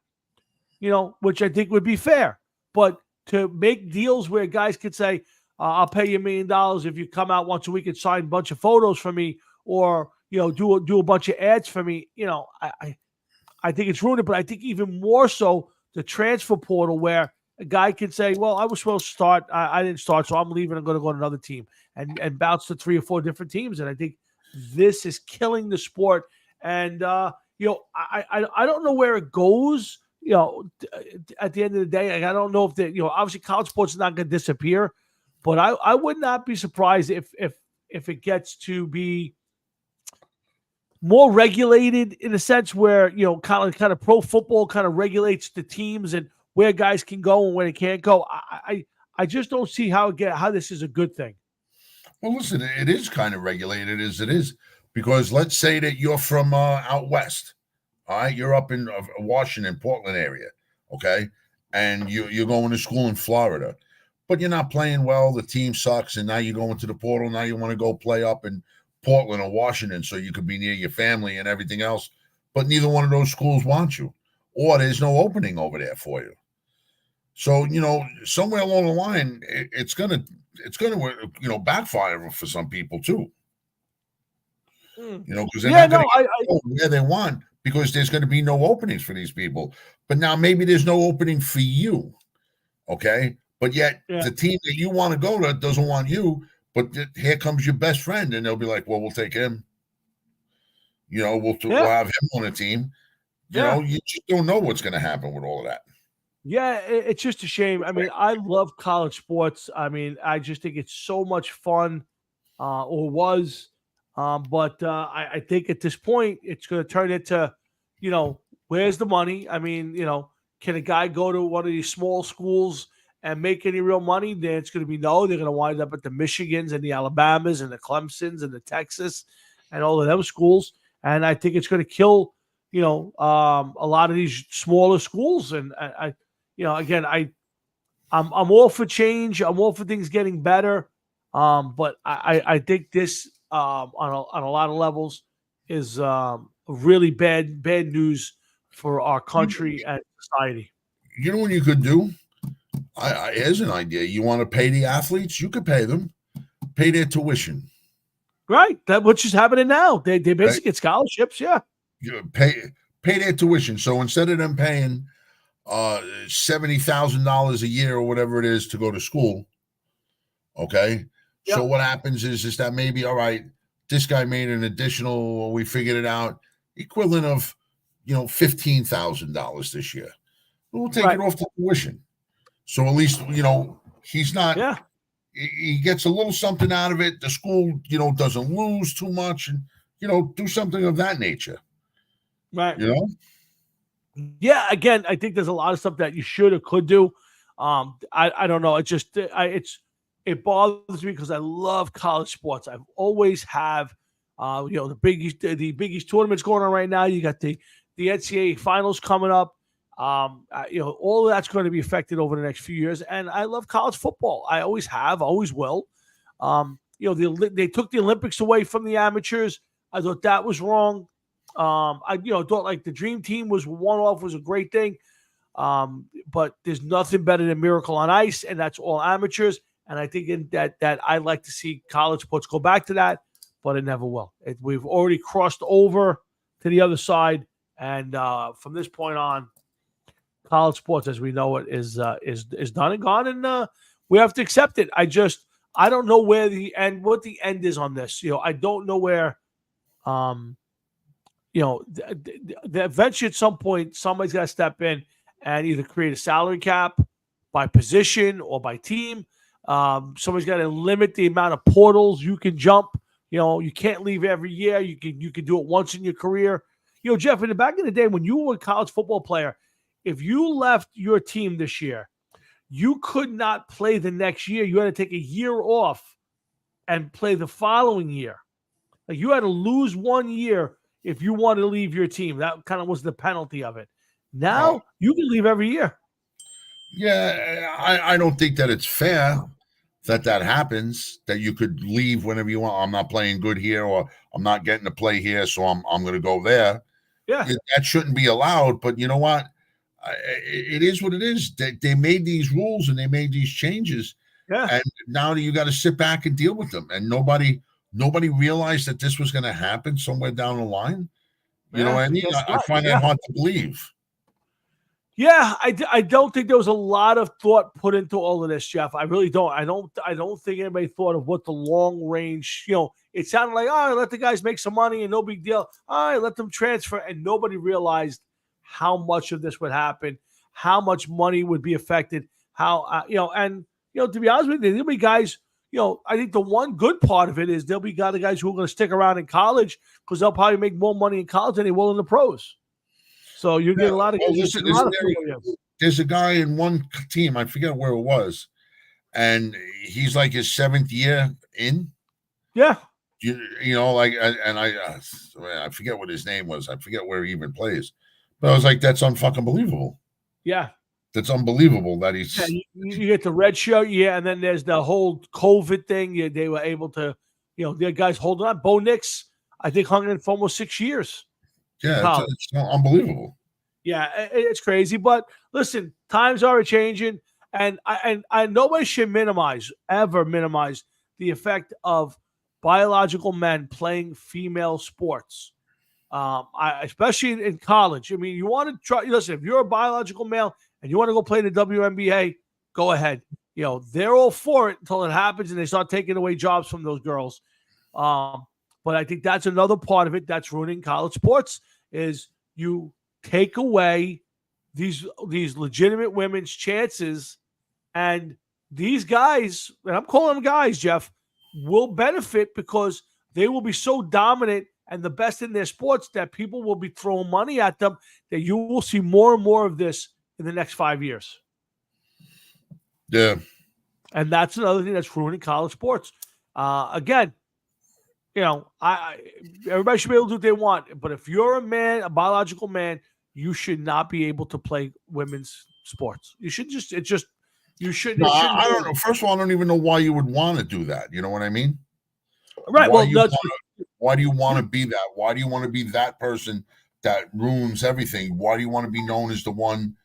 which I think would be fair. But to make deals where guys could say, I'll pay you $1 million if you come out once a week and sign a bunch of photos for me, or, do a bunch of ads for me, I think it's ruined it. But I think even more so the transfer portal, where a guy can say, well, I was supposed to start. I didn't start, so I'm leaving. I'm going to go to another team and bounce to 3 or 4 different teams. And I think this is killing the sport. And, I don't know where it goes. at the end of the day, like, I don't know if obviously college sports is not going to disappear, but I would not be surprised if it gets to be more regulated in a sense where, kind of pro football kind of regulates the teams and where guys can go and where they can't go. I just don't see how this is a good thing. Well, listen, it is kind of regulated as it is, because let's say that you're from out west. All right, you're up in Washington, Portland area, okay, and you're going to school in Florida, but you're not playing well. The team sucks, and now you're going to the portal. Now you want to go play up in Portland or Washington so you could be near your family and everything else, but neither one of those schools wants you, or there's no opening over there for you. So somewhere along the line, it's gonna backfire for some people too. Because they're not going to go where they want, because there's going to be no openings for these people. But now maybe there's no opening for you, okay? But yet the team that you want to go to doesn't want you, but here comes your best friend, and they'll be like, well, we'll take him. We'll have him on the team. You just don't know what's going to happen with all of that. Yeah, it's just a shame. I mean, I love college sports. I mean, I just think it's so much fun, or was. But I think at this point, it's going to turn into, where's the money? I mean, can a guy go to one of these small schools and make any real money? Then it's going to be no. They're going to wind up at the Michigans and the Alabamas and the Clemsons and the Texas and all of them schools. And I think it's going to kill, a lot of these smaller schools. And I'm all for change. I'm all for things getting better. But I think this, on a lot of levels, is really bad news for our country and society. You know what you could do? Here's an idea. You want to pay the athletes? You could pay them. Pay their tuition. Right. That which is happening now. They basically get scholarships. Yeah. You pay their tuition. So instead of them paying $70,000 a year or whatever it is to go to school, okay. Yep. So what happens is that maybe, all right, this guy made an additional, we figured it out, equivalent of, $15,000 this year. We'll take it off the tuition. So at least, he's not, he gets a little something out of it. The school, doesn't lose too much, and, do something of that nature. Right. Yeah. Again, I think there's a lot of stuff that you should or could do. I don't know. It just, it bothers me because I love college sports. I've always have, the Big East tournament's going on right now. You got the NCAA finals coming up. All of that's going to be affected over the next few years. And I love college football. I always have, always will. They took the Olympics away from the amateurs. I thought that was wrong. I thought like the Dream Team was one-off, was a great thing. But there's nothing better than Miracle on Ice, and that's all amateurs. And I think that I'd like to see college sports go back to that, but it never will. We've already crossed over to the other side, and from this point on, college sports as we know it is done and gone, and we have to accept it. I don't know what the end is on this. I don't know where. Eventually at some point somebody's got to step in and either create a salary cap by position or by team. Somebody's got to limit the amount of portals you can jump. You can't leave every year. You can do it once in your career. Jeff, in the back of the day when you were a college football player, if you left your team this year, you could not play the next year. You had to take a year off and play the following year. Like you had to lose 1 year if you wanted to leave your team. That kind of was the penalty of it. Now you can leave every year. Yeah, I don't think that it's fair that happens, that you could leave whenever you want. I'm not playing good here, or I'm not getting to play here, so I'm going to go there. Yeah. That shouldn't be allowed, but you know what? It is what it is. They made these rules and they made these changes. Yeah. And now you got to sit back and deal with them. And nobody realized that this was going to happen somewhere down the line. You know what I mean? I find that hard to believe. Yeah, I don't think there was a lot of thought put into all of this, Jeff. I really don't. I don't think anybody thought of what the long range, it sounded like, let the guys make some money and no big deal. All right, let them transfer. And nobody realized how much of this would happen, how much money would be affected, how to be honest with you, there'll be guys. I think the one good part of it is there'll be guys who are going to stick around in college because they'll probably make more money in college than they will in the pros. So you get a lot of. There's a guy in one team, I forget where it was, and he's like his 7th year in. Yeah. I forget what his name was. I forget where he even plays. But I was like, that's unfucking believable. Yeah. That's unbelievable that he's. Yeah, you get the red shirt, and then there's the whole COVID thing. They were able to, their guys holding on. Bo Nix, I think, hung in for almost 6 years. Yeah, it's unbelievable. Yeah, it's crazy. But listen, times are changing, and nobody should ever minimize the effect of biological men playing female sports. Especially in college. I mean, you want to try. Listen, if you're a biological male and you want to go play the WNBA, go ahead. They're all for it until it happens and they start taking away jobs from those girls. But I think that's another part of it that's ruining college sports is you take away these legitimate women's chances, and these guys, and I'm calling them guys, Jeff, will benefit because they will be so dominant and the best in their sports that people will be throwing money at them, that you will see more and more of this in the next 5 years. Yeah. And that's another thing that's ruining college sports. Again, everybody should be able to do what they want. But if you're a man, a biological man, you should not be able to play women's sports. You should you shouldn't. No, I don't know. First of all, I don't even know why you would want to do that. You know what I mean? Right. Why do you want to be that? Why do you want to be that person that ruins everything? Why do you want to be known as the one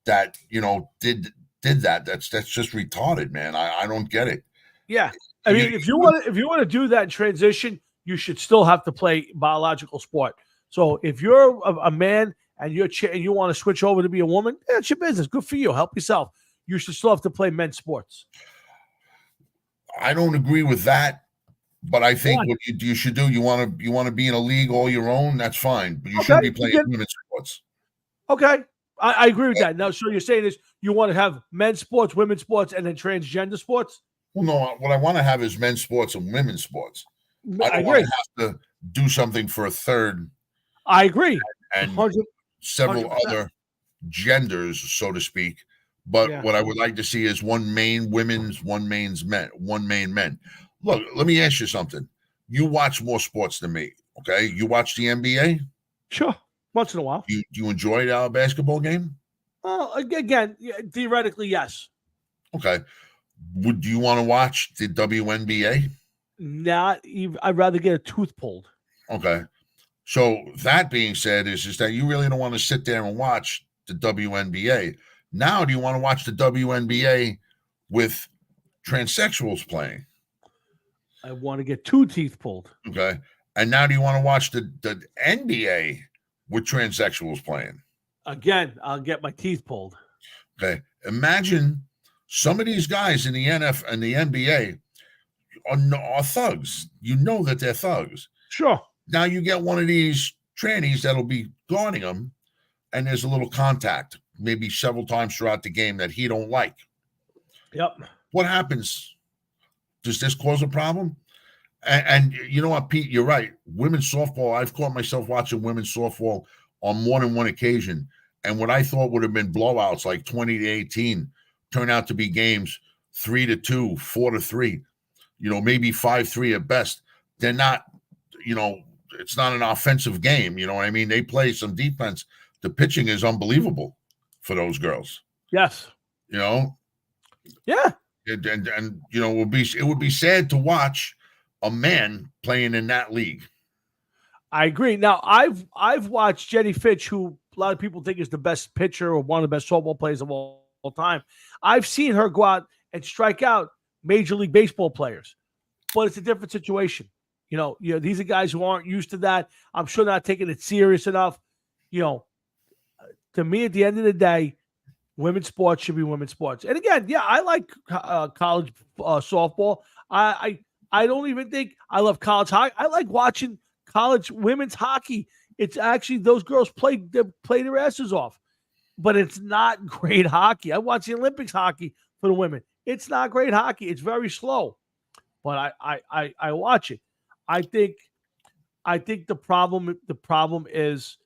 that, did that? That's just retarded, man. I don't get it. Yeah. I mean, if you want to do that transition, you should still have to play biological sport. So if you're a man and you want to switch over to be a woman, it's your business. Good for you. Help yourself. You should still have to play men's sports. I don't agree with that. But I think what you should do, you want to be in a league all your own, that's fine. But you shouldn't be playing women's sports. Okay. I agree with that. Now, so you're saying is you want to have men's sports, women's sports, and then transgender sports? Well, no, what I want to have is men's sports and women's sports. I don't want to have to do something for a third. I agree. And 100%. Several other genders, so to speak. But what I would like to see is one main women's, one main men. Look, let me ask you something. You watch more sports than me, okay? You watch the NBA? Sure, once in a while. Do you enjoy our basketball game? Well, again, theoretically, yes. Okay. Would you want to watch the WNBA? Not even. I'd rather get a tooth pulled. Okay. So that being said, is that you really don't want to sit there and watch the WNBA. Now, do you want to watch the WNBA with transsexuals playing? I want to get 2 teeth pulled. Okay. And now do you want to watch the NBA with transsexuals playing? Again, I'll get my teeth pulled. Okay. Imagine some of these guys in the NFL and the NBA are thugs. You know that they're thugs. Sure. Now you get one of these trannies that'll be guarding them, and there's a little contact, maybe several times throughout the game that he don't like. Yep. What happens? Does this cause a problem? And you know what, Pete, you're right. Women's softball, I've caught myself watching women's softball on more than one occasion. And what I thought would have been blowouts like 20-18 turn out to be games 3-2, 4-3, maybe 5-3 at best. They're not, it's not an offensive game. You know what I mean? They play some defense. The pitching is unbelievable for those girls. Yes. Yeah. And it would be sad to watch a man playing in that league. I agree. Now, I've watched Jenny Fitch, who a lot of people think is the best pitcher or one of the best softball players of all time. I've seen her go out and strike out Major League Baseball players, but it's a different situation. These are guys who aren't used to that. I'm sure they're not taking it serious enough. To me, at the end of the day, women's sports should be women's sports. And again, I like college softball. I don't even think I love college hockey. I like watching college women's hockey. It's actually those girls play their asses off, but it's not great hockey. I watch the Olympics hockey for the women. It's not great hockey. It's very slow, but I watch it. I think the problem is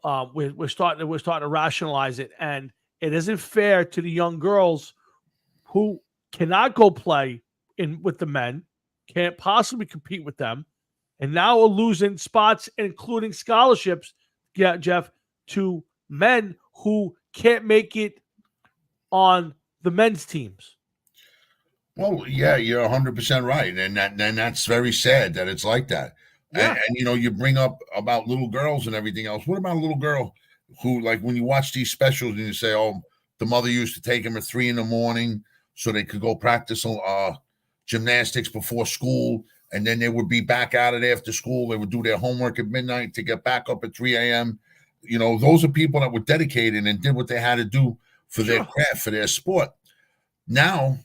we're starting to rationalize it, and it isn't fair to the young girls who cannot go play with the men, can't possibly compete with them, and now are losing spots, including scholarships, Jeff, to men who can't make it on the men's teams. Well, yeah, you're 100% right, and that's very sad that it's like that. Yeah. And you bring up about little girls and everything else. What about a little girl who, like, when you watch these specials and you say, "Oh, the mother used to take them at 3 a.m. so they could go practice gymnastics before school, and then they would be back at it after school. They would do their homework at midnight to get back up at 3 a.m." Those are people that were dedicated and did what they had to do for their craft, for their sport. Now,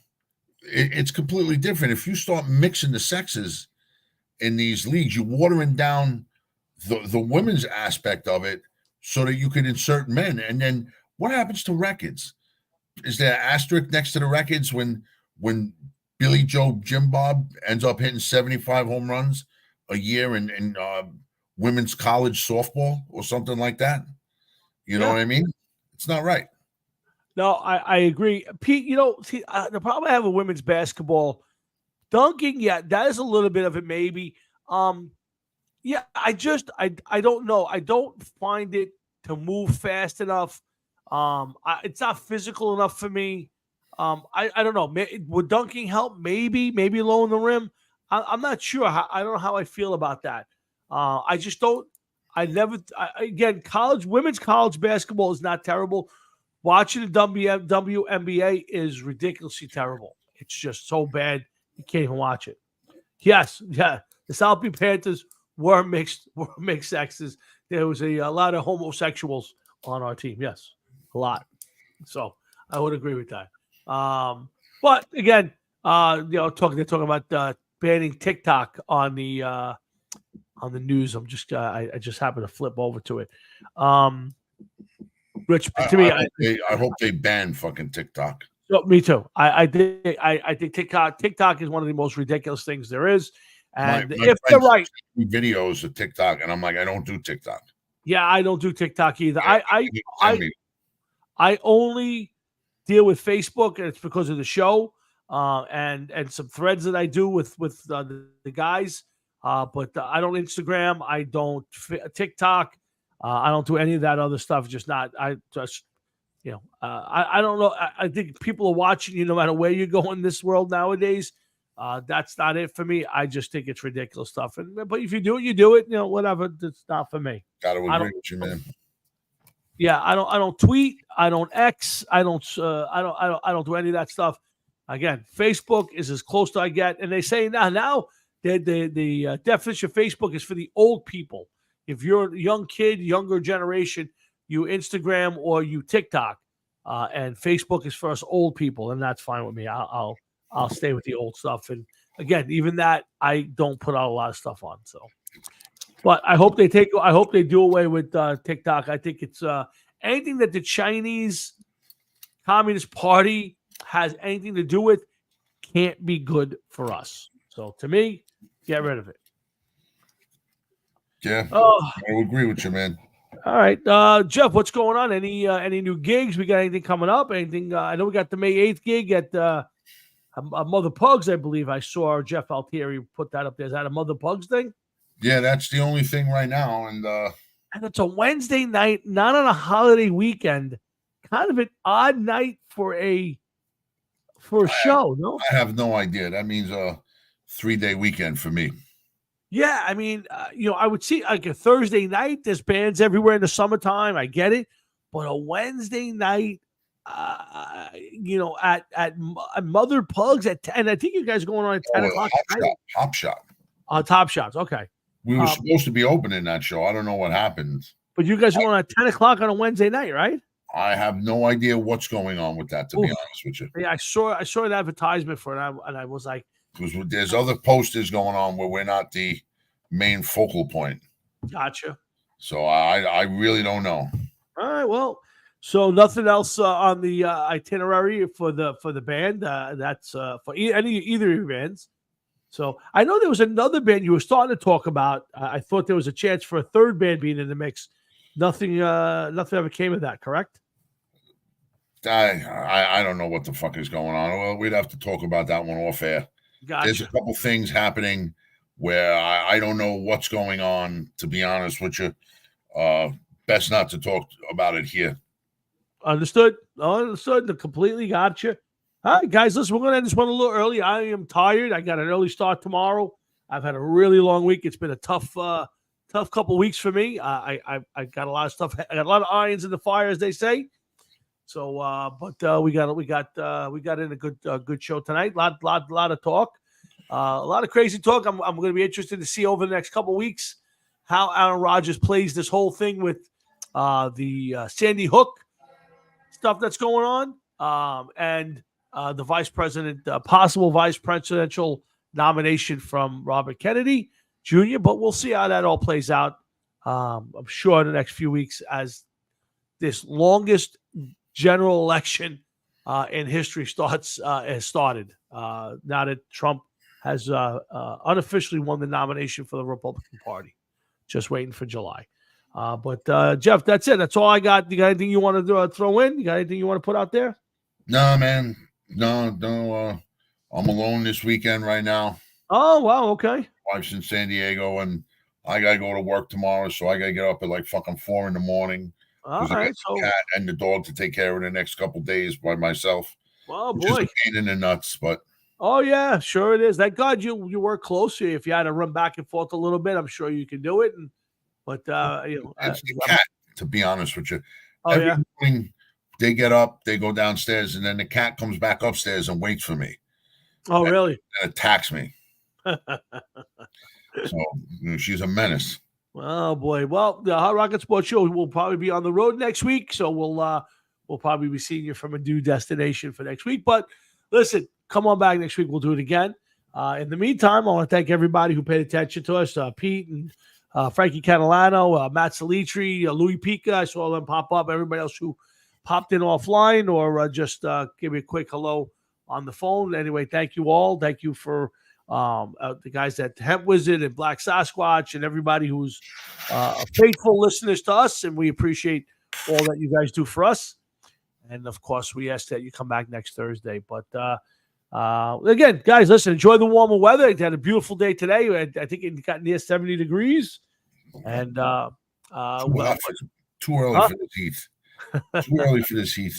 it's completely different. If you start mixing the sexes in these leagues, you're watering down the women's aspect of it so that you can insert men. And then what happens to records? Is there an asterisk next to the records when Billy Joe Jim Bob ends up hitting 75 home runs a year in women's college softball or something like that? You know what I mean? It's not right. No, I agree. Pete, the problem I have with women's basketball, dunking, that is a little bit of it maybe. I don't know. I don't find it to move fast enough. It's not physical enough for me. I don't know. Would dunking help? Maybe low in the rim. I'm not sure. I don't know how I feel about that. I just don't. Again, women's college basketball is not terrible. Watching the WNBA is ridiculously terrible. It's just so bad you can't even watch it. Yes, the South Beach Panthers were mixed sexes. There was a lot of homosexuals on our team. Yes, a lot. So I would agree with that. But again, they're talking about banning TikTok on the news. I just happened to flip over to it. Rich, to me, I hope they ban fucking TikTok. No, me too. I think TikTok is one of the most ridiculous things there is. And if they're right, videos of TikTok, and I'm like, I don't do TikTok. Yeah, I don't do TikTok either. I only deal with Facebook, and it's because of the show and some threads that I do with the guys. But I don't Instagram. I don't TikTok. I don't do any of that other stuff. I don't know. I think people are watching you no matter where you go in this world nowadays. That's not it for me. I just think it's ridiculous stuff. But if you do it, you do it. Whatever. It's not for me. Gotta agree with you, man. Yeah, I don't tweet. I don't X. I don't do any of that stuff. Again, Facebook is as close to I get. And they say now the definition of Facebook is for the old people. If you're a young kid, younger generation, you Instagram or you TikTok, and Facebook is for us old people, and that's fine with me. I'll stay with the old stuff. And again, even that I don't put out a lot of stuff on. So, but I hope they do away with TikTok. I think it's anything that the Chinese Communist Party has anything to do with can't be good for us. So to me, get rid of it. Yeah, I agree with you, man. All right, Jeff, what's going on? Any new gigs? We got anything coming up? Anything? I know we got the May 8th gig at Mother Pugs. I believe I saw Jeff Altieri put that up there. Is that a Mother Pugs thing? Yeah, that's the only thing right now, and it's a Wednesday night, not on a holiday weekend. Kind of an odd night for a show. No, I have no idea. That means a 3-day weekend for me. Yeah, I mean, I would see like a Thursday night. There's bands everywhere in the summertime. I get it, but a Wednesday night, at Mother Pugs at 10. I think you guys are going on at 10 o'clock. Top Shop. Top Shots. Okay. We were supposed to be opening that show. I don't know what happened. But you guys are going on at 10 o'clock on a Wednesday night, right? I have no idea what's going on with that, to be honest with you. Yeah, I saw an advertisement for it, and I was like, because there's other posters going on where we're not the main focal point. Gotcha. So I really don't know. All right, well, so nothing else on the itinerary for the band. That's for either of your bands. So I know there was another band you were starting to talk about. I thought there was a chance for a third band being in the mix. Nothing ever came of that, correct? I don't know what the fuck is going on. Well, we'd have to talk about that one off air. Gotcha. There's a couple things happening where I don't know what's going on, to be honest with you. Best not to talk about it here. Understood. Completely gotcha. All right, guys, listen, we're going to end this one a little early. I am tired. I got an early start tomorrow. I've had a really long week. It's been a tough couple weeks for me. I got a lot of stuff. I got a lot of irons in the fire, as they say. So, but we got in a good show tonight. Lot of talk. A lot of crazy talk. I'm going to be interested to see over the next couple weeks how Aaron Rodgers plays this whole thing with the Sandy Hook stuff that's going on, and the vice president, possible vice presidential nomination from Robert Kennedy Jr. But we'll see how that all plays out. I'm sure in the next few weeks, as this longest general election in history has started. Now that Trump has unofficially won the nomination for the Republican Party, just waiting for July. But Jeff, that's it. That's all I got. You got anything you want to throw in? You got anything you want to put out there? No, man. No. I'm alone this weekend right now. Oh, wow. Okay. Wife's in San Diego, and I got to go to work tomorrow, so I got to get up at like fucking 4 a.m. All right. So, the cat and the dog to take care of the next couple days by myself. Well, boy. Just a pain in the nuts, but. Oh, yeah, sure it is. Thank God you work closely. If you had to run back and forth a little bit, I'm sure you can do it. But it's the cat, to be honest with you. Oh, Every morning they get up, they go downstairs, and then the cat comes back upstairs and waits for me. Oh, really? And attacks me. So she's a menace. Oh boy. Well, the Hot Rocket Sports Show will probably be on the road next week, so we'll probably be seeing you from a new destination for next week. But listen, come on back next week. We'll do it again. In the meantime, I want to thank everybody who paid attention to us. Pete and Frankie Catalano, Matt Salitri, Louis Pica. I saw them pop up. Everybody else who popped in offline or just give me a quick hello on the phone. Anyway, thank you all. Thank you for the guys at Hemp Wizard and Black Sasquatch and everybody who's faithful listeners to us. And we appreciate all that you guys do for us. And, of course, we ask that you come back next Thursday. But, again, guys, listen, enjoy the warmer weather. It had a beautiful day today. I think it got near 70 degrees. And too early for this heat. Too early for this heat.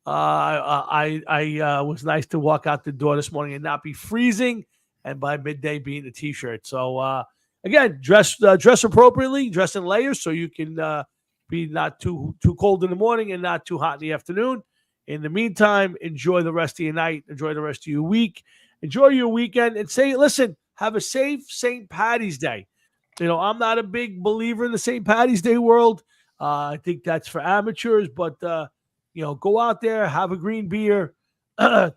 I was nice to walk out the door this morning and not be freezing, and by midday be in a t-shirt. So again, dress appropriately, dress in layers so you can be not too cold in the morning and not too hot in the afternoon. In the meantime, enjoy the rest of your night, enjoy the rest of your week, enjoy your weekend, and listen, have a safe St. Patty's Day. You know, I'm not a big believer in the St. Patty's Day world. I think that's for amateurs, but go out there, have a green beer,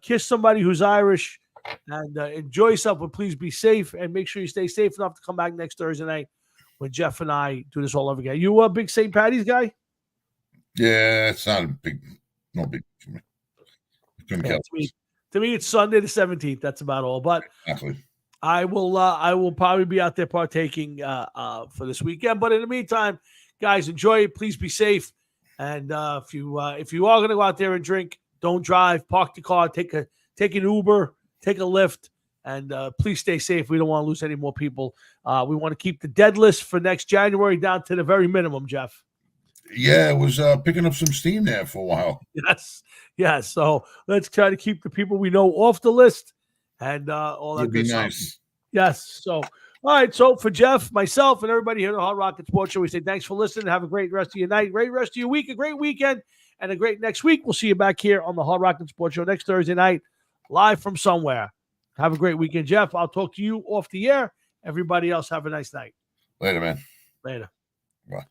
kiss somebody who's Irish, and enjoy yourself. But please be safe and make sure you stay safe enough to come back next Thursday night when Jeff and I do this all over again. You a big St. Patty's guy? Yeah, it's not no big for me. To me, it's Sunday the 17th. That's about all. But exactly. I will probably be out there partaking for this weekend. But in the meantime, guys, enjoy it. Please be safe. And if you are going to go out there and drink, don't drive. Park the car. Take an Uber. Take a Lyft. And please stay safe. We don't want to lose any more people. We want to keep the dead list for next January down to the very minimum, Jeff. Yeah, it was picking up some steam there for a while. Yes. So let's try to keep the people we know off the list and all that. Would be stuff. Nice. Yes. So, all right. So for Jeff, myself, and everybody here at the Hot Rocket Sports Show, we say thanks for listening. Have a great rest of your night, great rest of your week, a great weekend, and a great next week. We'll see you back here on the Hot Rocket Sports Show next Thursday night, live from somewhere. Have a great weekend, Jeff. I'll talk to you off the air. Everybody else, have a nice night. Later, man. Later. Bye.